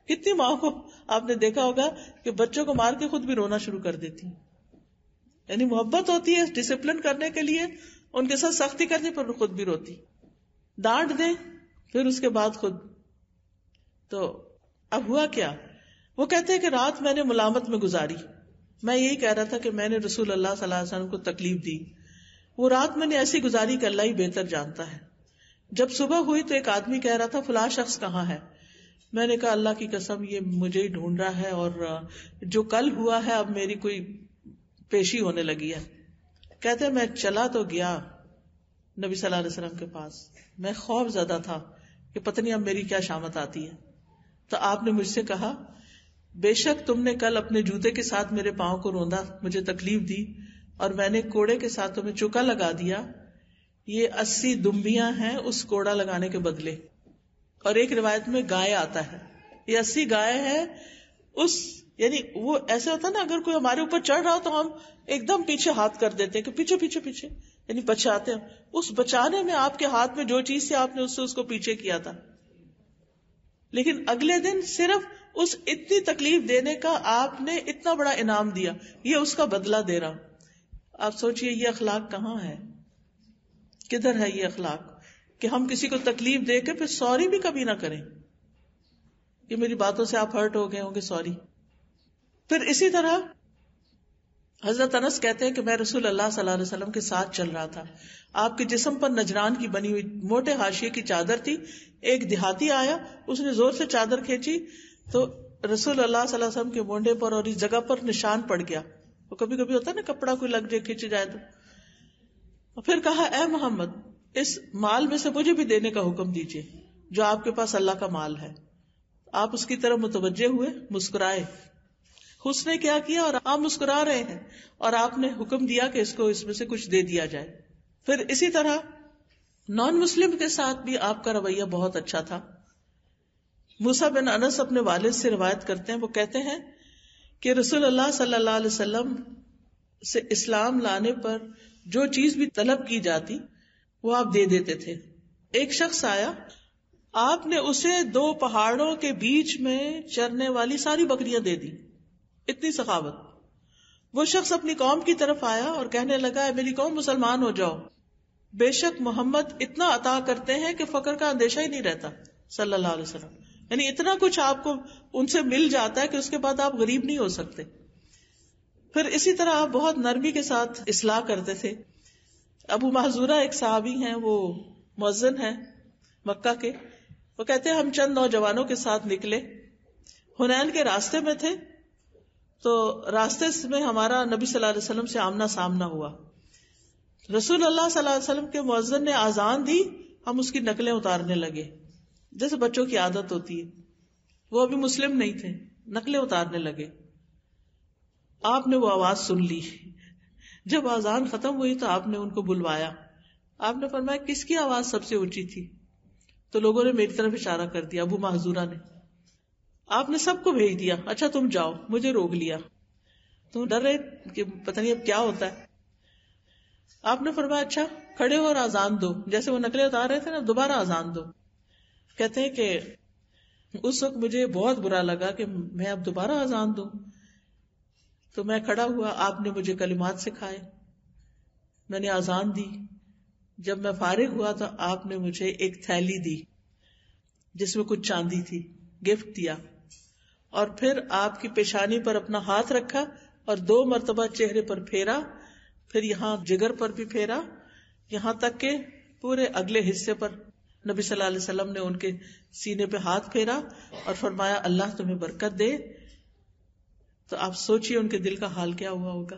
کتنی ماں کو آپ نے دیکھا ہوگا کہ بچوں کو مار کے خود بھی رونا شروع کر دیتی، یعنی محبت ہوتی ہے ڈسپلن کرنے کے لیے، ان کے ساتھ سختی کرنے پر خود بھی روتی. ڈانٹ دیں پھر اس کے بعد خود. تو اب ہوا کیا؟ وہ کہتے ہیں کہ رات میں نے ملامت میں گزاری. میں یہی کہہ رہا تھا کہ میں نے رسول اللہ صلی اللہ علیہ وسلم کو تکلیف دی. وہ رات میں نے ایسی گزاری کہ اللہ ہی بہتر جانتا ہے. جب صبح ہوئی تو ایک آدمی کہہ رہا تھا فلاں شخص کہاں ہے. میں نے کہا اللہ کی قسم یہ مجھے ہی ڈھونڈ رہا ہے، اور جو کل ہوا ہے اب میری کوئی پیشی ہونے لگی ہے. کہتے ہیں میں چلا تو گیا نبی صلی اللہ علیہ وسلم کے پاس. میں خوف زدہ تھا کہ پتہ نہیں اب میری کیا شامت آتی ہے. تو آپ نے مجھ سے کہا بے شک تم نے کل اپنے جوتے کے ساتھ میرے پاؤں کو روندا، مجھے تکلیف دی، اور میں نے کوڑے کے ساتھ تمہیں چوکا لگا دیا. یہ 80 دمبیاں ہیں اس کوڑا لگانے کے بدلے. اور ایک روایت میں گائے آتا ہے، یہ 80 گائے ہیں اس یعنی وہ ایسے ہوتا ہے نا، اگر کوئی ہمارے اوپر چڑھ رہا ہو تو ہم ایک دم پیچھے ہاتھ کر دیتے ہیں کہ پیچھے پیچھے پیچھے، یعنی بچاتے ہیں. اس بچانے میں آپ کے ہاتھ میں جو چیز تھی آپ نے اس سے اس کو پیچھے کیا تھا، لیکن اگلے دن صرف اس اتنی تکلیف دینے کا آپ نے اتنا بڑا انعام دیا، یہ اس کا بدلہ دے رہا. آپ سوچئے یہ اخلاق کہاں ہے، کدھر ہے یہ اخلاق کہ ہم کسی کو تکلیف دے کے پھر سوری بھی کبھی نہ کریں. یہ میری باتوں سے آپ ہرٹ ہو گئے ہوں گے، سوری. پھر اسی طرح حضرت انس کہتے ہیں کہ میں رسول اللہ صلی اللہ علیہ وسلم کے ساتھ چل رہا تھا، آپ کے جسم پر نجران کی بنی ہوئی موٹے حاشیے کی چادر تھی. ایک دیہاتی آیا، اس نے زور سے چادر کھینچی تو رسول اللہ صلی اللہ علیہ وسلم کے مونڈے پر اور اس جگہ پر نشان پڑ گیا. وہ کبھی کبھی ہوتا ہے نا، کپڑا کوئی لگ جائے، کھینچ جائے تو. پھر کہا اے محمد، اس مال میں سے مجھے بھی دینے کا حکم دیجیے جو آپ کے پاس اللہ کا مال ہے. آپ اس کی طرف متوجہ ہوئے، مسکرائے. اس نے کیا کیا اور آپ مسکرا رہے ہیں، اور آپ نے حکم دیا کہ اس کو اس میں سے کچھ دے دیا جائے. پھر اسی طرح نان مسلم کے ساتھ بھی آپ کا رویہ بہت اچھا تھا. موسیٰ بن انس اپنے والد سے روایت کرتے ہیں، وہ کہتے ہیں کہ رسول اللہ صلی اللہ علیہ وسلم سے اسلام لانے پر جو چیز بھی طلب کی جاتی وہ آپ دے دیتے تھے. ایک شخص آیا، آپ نے اسے 2 پہاڑوں کے بیچ میں چرنے والی ساری بکریاں دے دی. اتنی سخاوت. وہ شخص اپنی قوم کی طرف آیا اور کہنے لگا اے میری قوم، مسلمان ہو جاؤ، بے شک محمد اتنا عطا کرتے ہیں کہ فقر کا اندیشہ ہی نہیں رہتا صلی اللہ علیہ وسلم. یعنی اتنا کچھ آپ کو ان سے مل جاتا ہے کہ اس کے بعد آپ غریب نہیں ہو سکتے. پھر اسی طرح آپ بہت نرمی کے ساتھ اصلاح کرتے تھے. ابو محذورہ ایک صحابی ہیں، وہ مؤذن ہیں مکہ کے. وہ کہتے ہیں ہم چند نوجوانوں کے ساتھ نکلے، حنین کے راستے میں تھے، تو راستے میں ہمارا نبی صلی اللہ علیہ وسلم سے آمنا سامنا ہوا. رسول اللہ صلی اللہ علیہ وسلم کے مؤذن نے آذان دی، ہم اس کی نقلیں اتارنے لگے جیسے بچوں کی عادت ہوتی ہے. وہ ابھی مسلم نہیں تھے، نقلیں اتارنے لگے. آپ نے وہ آواز سن لی. جب آذان ختم ہوئی تو آپ نے ان کو بلوایا. آپ نے فرمایا کس کی آواز سب سے اونچی تھی؟ تو لوگوں نے میری طرف اشارہ کر دیا، ابو محذورہ نے. آپ نے سب کو بھیج دیا، اچھا تم جاؤ. مجھے روک لیا، تم ڈر رہے کہ پتہ نہیں اب کیا ہوتا ہے. آپ نے فرمایا اچھا کھڑے ہو اور آذان دو. جیسے وہ نقلیں اتار رہے تھے نا، دوبارہ آذان دو. کہتے ہیں کہ اس وقت مجھے بہت برا لگا کہ میں اب دوبارہ آذان دوں. تو میں کھڑا ہوا، آپ نے مجھے کلمات سکھائے، میں نے آذان دی. جب میں فارغ ہوا تو آپ نے مجھے ایک تھیلی دی جس میں کچھ چاندی تھی، گفٹ دیا. اور پھر آپ کی پیشانی پر اپنا ہاتھ رکھا اور 2 مرتبہ چہرے پر پھیرا، پھر یہاں جگر پر بھی پھیرا، یہاں تک کہ پورے اگلے حصے پر نبی صلی اللہ علیہ وسلم نے ان کے سینے پہ ہاتھ پھیرا اور فرمایا اللہ تمہیں برکت دے. تو آپ سوچئے ان کے دل کا حال کیا ہوا ہوگا.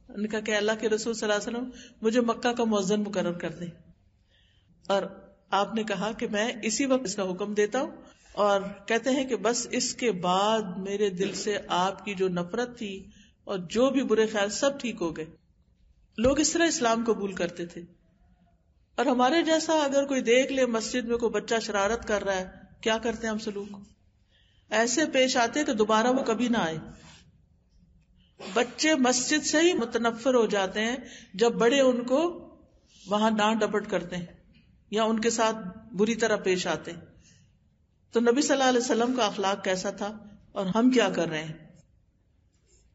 انہوں نے کہا کہ اللہ کے رسول صلی اللہ علیہ وسلم مجھے مکہ کا مؤذن مقرر کر دیں. اور آپ نے کہا کہ میں اسی وقت اس کا حکم دیتا ہوں. اور کہتے ہیں کہ بس اس کے بعد میرے دل سے آپ کی جو نفرت تھی اور جو بھی برے خیال سب ٹھیک ہو گئے. لوگ اس طرح اسلام قبول کرتے تھے. اور ہمارے جیسا اگر کوئی دیکھ لے مسجد میں کوئی بچہ شرارت کر رہا ہے، کیا کرتے ہیں ہم سلوک؟ ایسے پیش آتے کہ دوبارہ وہ کبھی نہ آئے. بچے مسجد سے ہی متنفر ہو جاتے ہیں جب بڑے ان کو وہاں ڈانٹ ڈپٹ کرتے ہیں یا ان کے ساتھ بری طرح پیش آتے ہیں. تو نبی صلی اللہ علیہ وسلم کا اخلاق کیسا تھا اور ہم کیا کر رہے ہیں؟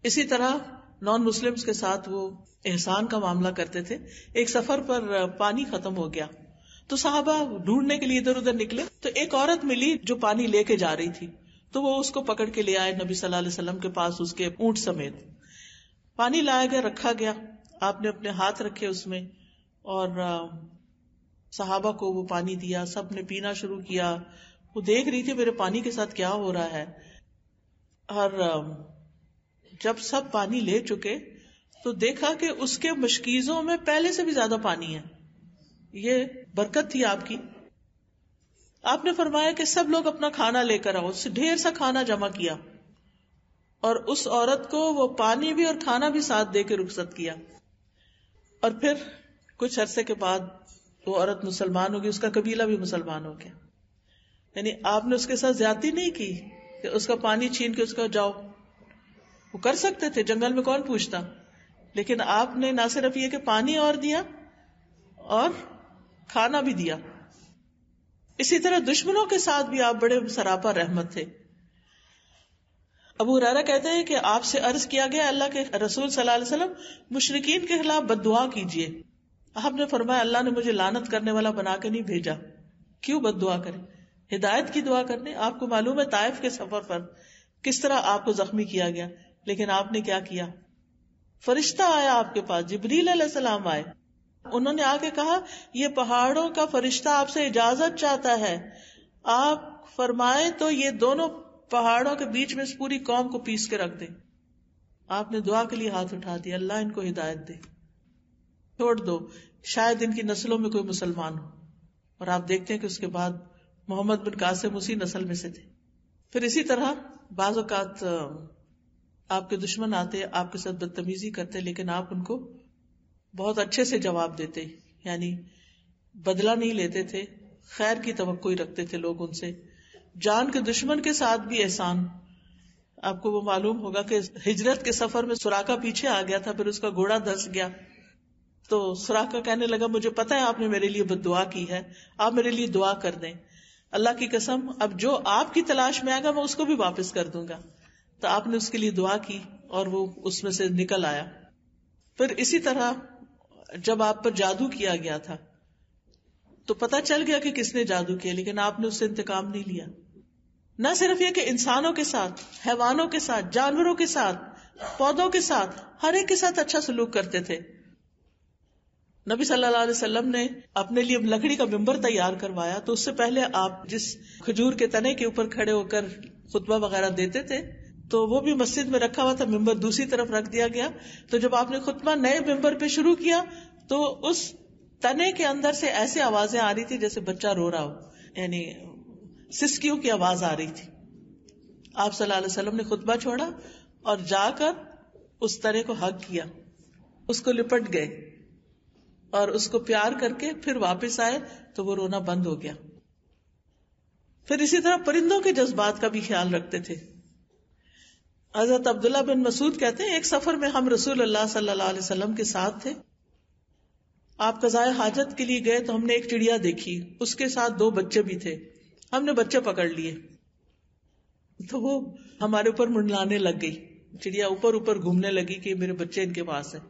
اسی طرح نان مسلمز کے ساتھ وہ احسان کا معاملہ کرتے تھے. ایک سفر پر پانی ختم ہو گیا تو صحابہ ڈھونڈنے کے لیے ادھر ادھر نکلے تو ایک عورت ملی جو پانی لے کے جا رہی تھی. تو وہ اس کو پکڑ کے لے آئے نبی صلی اللہ علیہ وسلم کے پاس، اس کے اونٹ سمیت. پانی لایا گیا، رکھا گیا. آپ نے اپنے ہاتھ رکھے اس میں اور صحابہ کو وہ پانی دیا. سب نے پینا شروع کیا. وہ دیکھ رہی تھی میرے پانی کے ساتھ کیا ہو رہا ہے. اور جب سب پانی لے چکے تو دیکھا کہ اس کے مشکیزوں میں پہلے سے بھی زیادہ پانی ہے. یہ برکت تھی آپ کی. آپ نے فرمایا کہ سب لوگ اپنا کھانا لے کر آؤ. اس سے ڈھیر سا کھانا جمع کیا اور اس عورت کو وہ پانی بھی اور کھانا بھی ساتھ دے کے رخصت کیا. اور پھر کچھ عرصے کے بعد وہ عورت مسلمان ہوگی، اس کا قبیلہ بھی مسلمان ہو گیا. یعنی آپ نے اس کے ساتھ زیادتی نہیں کی، کہ اس کا پانی چھین کے اس کا جاؤ. وہ کر سکتے تھے, جنگل میں کون پوچھتا, لیکن آپ نے نہ صرف یہ کہ پانی اور دیا اور کھانا بھی دیا. اسی طرح دشمنوں کے ساتھ بھی آپ بڑے سراپا رحمت تھے. ابو ہریرہ کہتے ہیں کہ آپ سے عرض کیا گیا اللہ کے رسول صلی اللہ علیہ وسلم مشرکین کے خلاف بد دعا کیجیے. آپ نے فرمایا اللہ نے مجھے لعنت کرنے والا بنا کے نہیں بھیجا. کیوں بد دعا کرے, ہدایت کی دعا کرنے. آپ کو معلوم ہے طائف کے سفر پر کس طرح آپ کو زخمی کیا گیا, لیکن آپ نے کیا کیا, فرشتہ آیا آپ کے پاس, جبریل علیہ السلام آئے, انہوں نے آ کے کہا یہ پہاڑوں کا فرشتہ آپ سے اجازت چاہتا ہے, آپ فرمائیں تو یہ دونوں پہاڑوں کے بیچ میں اس پوری قوم کو پیس کے رکھ دیں. آپ نے دعا کے لیے ہاتھ اٹھا دیا, اللہ ان کو ہدایت دے, چھوڑ دو, شاید ان کی نسلوں میں کوئی مسلمان ہو. اور آپ دیکھتے ہیں کہ اس کے بعد محمد بن قاسم اسی نسل میں سے تھے. پھر اسی طرح بعض اوقات آپ کے دشمن آتے, آپ کے ساتھ بدتمیزی کرتے, لیکن آپ ان کو بہت اچھے سے جواب دیتے, یعنی بدلہ نہیں لیتے تھے, خیر کی توقع ہی رکھتے تھے لوگ ان سے. جان کے دشمن کے ساتھ بھی احسان. آپ کو وہ معلوم ہوگا کہ ہجرت کے سفر میں سراقہ پیچھے آ گیا تھا, پھر اس کا گھوڑا دھس گیا, تو سراقہ کہنے لگا مجھے پتا ہے آپ نے میرے لیے بد دعا کی ہے, آپ میرے لیے دعا کر دیں, اللہ کی قسم اب جو آپ کی تلاش میں آئے گا میں اس کو بھی واپس کر دوں گا. تو آپ نے اس کے لیے دعا کی اور وہ اس میں سے نکل آیا. پھر اسی طرح جب آپ پر جادو کیا گیا تھا تو پتا چل گیا کہ کس نے جادو کیا, لیکن آپ نے اس سے انتقام نہیں لیا. نہ صرف یہ کہ انسانوں کے ساتھ, حیوانوں کے ساتھ, جانوروں کے ساتھ, پودوں کے ساتھ, ہر ایک کے ساتھ اچھا سلوک کرتے تھے. نبی صلی اللہ علیہ وسلم نے اپنے لیے لکڑی کا ممبر تیار کروایا, تو اس سے پہلے آپ جس کھجور کے تنے کے اوپر کھڑے ہو کر خطبہ وغیرہ دیتے تھے تو وہ بھی مسجد میں رکھا ہوا تھا, ممبر دوسری طرف رکھ دیا گیا. تو جب آپ نے خطبہ نئے ممبر پہ شروع کیا تو اس تنے کے اندر سے ایسے آوازیں آ رہی تھی جیسے بچہ رو رہا ہو, یعنی سسکیوں کی آواز آ رہی تھی. آپ صلی اللہ علیہ وسلم نے خطبہ چھوڑا اور جا کر اس تنے کو ہگ کیا, اس کو لپٹ گئے اور اس کو پیار کر کے پھر واپس آئے تو وہ رونا بند ہو گیا. پھر اسی طرح پرندوں کے جذبات کا بھی خیال رکھتے تھے. حضرت عبداللہ بن مسعود کہتے ہیں ایک سفر میں ہم رسول اللہ صلی اللہ علیہ وسلم کے ساتھ تھے. آپ قضائے حاجت کے لیے گئے تو ہم نے ایک چڑیا دیکھی, اس کے ساتھ 2 بچے بھی تھے. ہم نے بچے پکڑ لیے تو وہ ہمارے اوپر منڈلانے لگ گئی, چڑیا اوپر اوپر گھومنے لگی کہ میرے بچے ان کے پاس ہیں.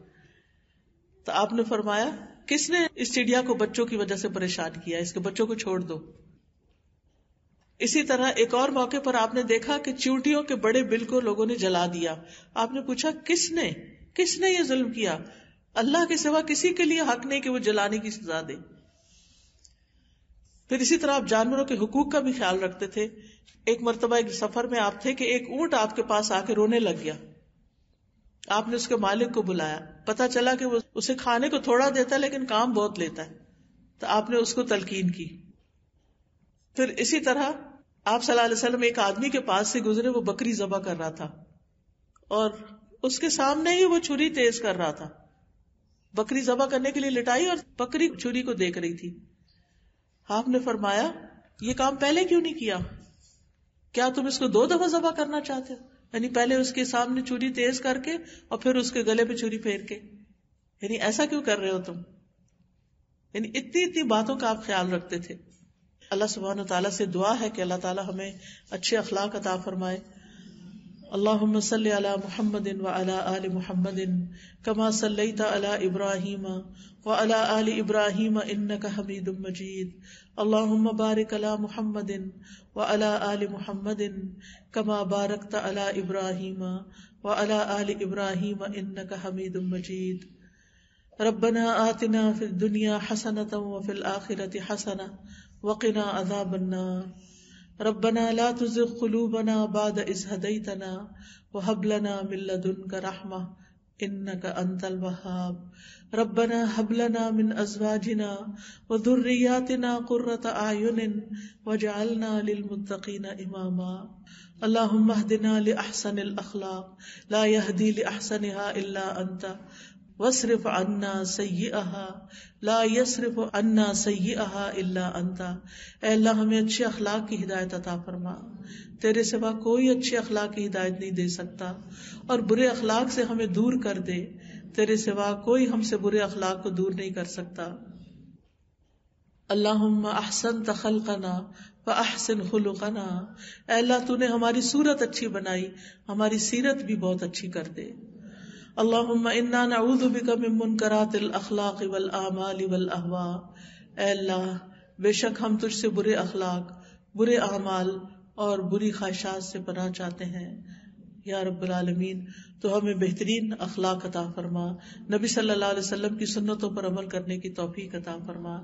تو آپ نے فرمایا کس نے اس چڑیا کو بچوں کی وجہ سے پریشان کیا, اس کے بچوں کو چھوڑ دو. اسی طرح ایک اور موقع پر آپ نے دیکھا کہ چیونٹیوں کے بڑے بل کو لوگوں نے جلا دیا. آپ نے پوچھا کس نے یہ ظلم کیا؟ اللہ کے سوا کسی کے لیے حق نہیں کہ وہ جلانے کی سزا دے. پھر اسی طرح آپ جانوروں کے حقوق کا بھی خیال رکھتے تھے. ایک مرتبہ ایک سفر میں آپ تھے کہ ایک اونٹ آپ کے پاس آ کے رونے لگ گیا. آپ نے اس کے مالک کو بلایا, پتا چلا کہ وہ اسے کھانے کو تھوڑا دیتا ہے لیکن کام بہت لیتا ہے, تو آپ نے اس کو تلقین کی. پھر اسی طرح آپ صلی اللہ علیہ وسلم ایک آدمی کے پاس سے گزرے, وہ بکری ذبح کر رہا تھا اور اس کے سامنے ہی وہ چھری تیز کر رہا تھا. بکری ذبح کرنے کے لیے لٹائی اور بکری چھری کو دیکھ رہی تھی. آپ نے فرمایا یہ کام پہلے کیوں نہیں کیا؟ کیا تم اس کو 2 دفعہ ذبح کرنا چاہتے ہو؟ یعنی پہلے اس کے سامنے چھری تیز کر کے اور پھر اس کے گلے پہ چھری پھیر کے, یعنی ایسا کیوں کر رہے ہو تم؟ یعنی اتنی باتوں کا آپ خیال رکھتے تھے. اللہ سبحانہ تعالیٰ سے دعا ہے کہ اللہ تعالیٰ ہمیں اچھے اخلاق عطا فرمائے. اللہم صلی علی محمد وعلی آل محمد کما صلیت علی ابراہیم وعلی آل ابراہیم انک حمید مجید. اللہم بارک علی محمد وعلی آل محمد کما بارکت علی ابراہیم وعلی آل ابراہیم انک حمید مجید. ربنا آتنا فی الدنیا حسنۃ وفی الآخرۃ حسنۃ وقنا عذاب النار. ربنا لا تزغ قلوبنا بعد إذ هديتنا وهب لنا من لدنك رحمة إنك أنت الوهاب. ربنا هب لنا من أزواجنا وذرياتنا قرة أعين واجعلنا للمتقين إماما. اللهم اهدنا لأحسن الأخلاق لا يهدي لأحسنها إلا أنت واصرف عنا سیئها لا یصرف عنا سیئها الا انت. اے اللہ ہمیں اچھے اخلاق کی ہدایت عطا فرما، تیرے سوا کوئی اچھے اخلاق کی ہدایت نہیں دے سکتا، اور برے اخلاق سے ہمیں دور کر دے، تیرے سوا کوئی ہم سے برے اخلاق کو دور نہیں کر سکتا. اللہم احسنت خلقنا فاحسن خلقنا. اے اللہ تو نے ہماری صورت اچھی بنائی، ہماری سیرت بھی بہت اچھی کر دے. اللہم انا نعوذ بک من منکرات الاخلاق والاعمال والاہواء. اے اللہ بے شک ہم تجھ سے برے اخلاق، برے اعمال اور بری خواہشات سے پناہ چاہتے ہیں. یا رب العالمین تو ہمیں بہترین اخلاق عطا فرما، نبی صلی اللہ علیہ وسلم کی سنتوں پر عمل کرنے کی توفیق عطا فرما.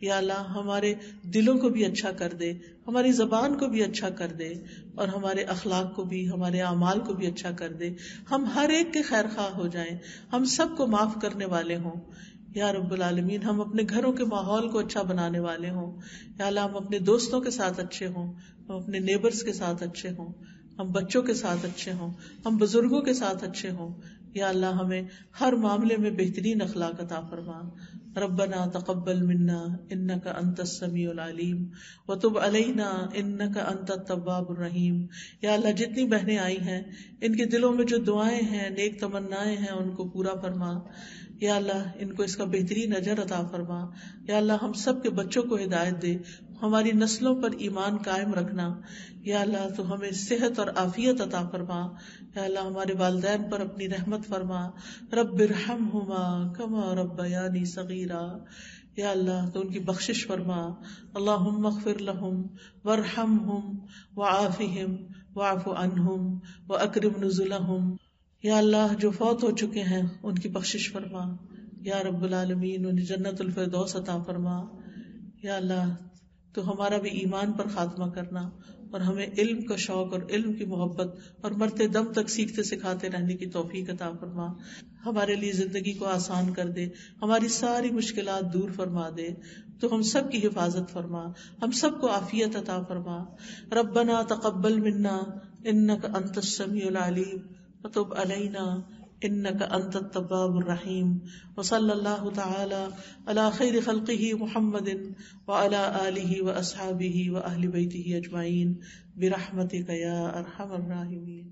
یا اللہ ہمارے دلوں کو بھی اچھا کر دے، ہماری زبان کو بھی اچھا کر دے، اور ہمارے اخلاق کو بھی، ہمارے اعمال کو بھی اچھا کر دے. ہم ہر ایک کے خیر خواہ ہو جائیں، ہم سب کو معاف کرنے والے ہوں. یا رب العالمین ہم اپنے گھروں کے ماحول کو اچھا بنانے والے ہوں. یا اللہ ہم اپنے دوستوں کے ساتھ اچھے ہوں، ہم اپنے نیبرز کے ساتھ اچھے ہوں، ہم بچوں کے ساتھ اچھے ہوں، ہم بزرگوں کے ساتھ اچھے ہوں. یا اللہ ہمیں ہر معاملے میں بہترین اخلاق عطا فرما. ربنا تقبل منا انک انت السمیع العلیم وتب علینا انک انت التواب الرحیم. یا اللہ جتنی بہنیں آئی ہیں ان کے دلوں میں جو دعائیں ہیں، نیک تمنائیں ہیں، ان کو پورا فرما. یا اللہ ان کو اس کا بہترین اجر عطا فرما. یا اللہ ہم سب کے بچوں کو ہدایت دے، ہماری نسلوں پر ایمان قائم رکھنا. یا اللہ تو ہمیں صحت اور عافیت عطا فرما. یا اللہ ہمارے والدین پر اپنی رحمت فرما. رب ارحمہما کما ربیانی صغیرا. یا اللہ تو ان کی بخشش فرما. اللہم اغفر لہم وارحمہم وعافہم واعف عنہم واکرم نزلہم. یا اللہ جو فوت ہو چکے ہیں ان کی بخشش فرما. یا رب العالمین انہیں جنت الفردوس عطا فرما. یا اللہ تو ہمارا بھی ایمان پر خاتمہ کرنا، اور ہمیں علم کا شوق اور علم کی محبت اور مرتے دم تک سیکھتے سکھاتے رہنے کی توفیق عطا فرما. ہمارے لیے زندگی کو آسان کر دے، ہماری ساری مشکلات دور فرما دے. تو ہم سب کی حفاظت فرما، ہم سب کو عافیت عطا فرما. ربنا تقبل منا انک انت السمیع العلیم وتب علینا انک انت التواب الرحیم. وصلی اللہ تعالی علی خیر خلقہ محمد وعلی آلہ واصحابہ واہل بیتہ اجمعین برحمتک یا ارحم الراحمین.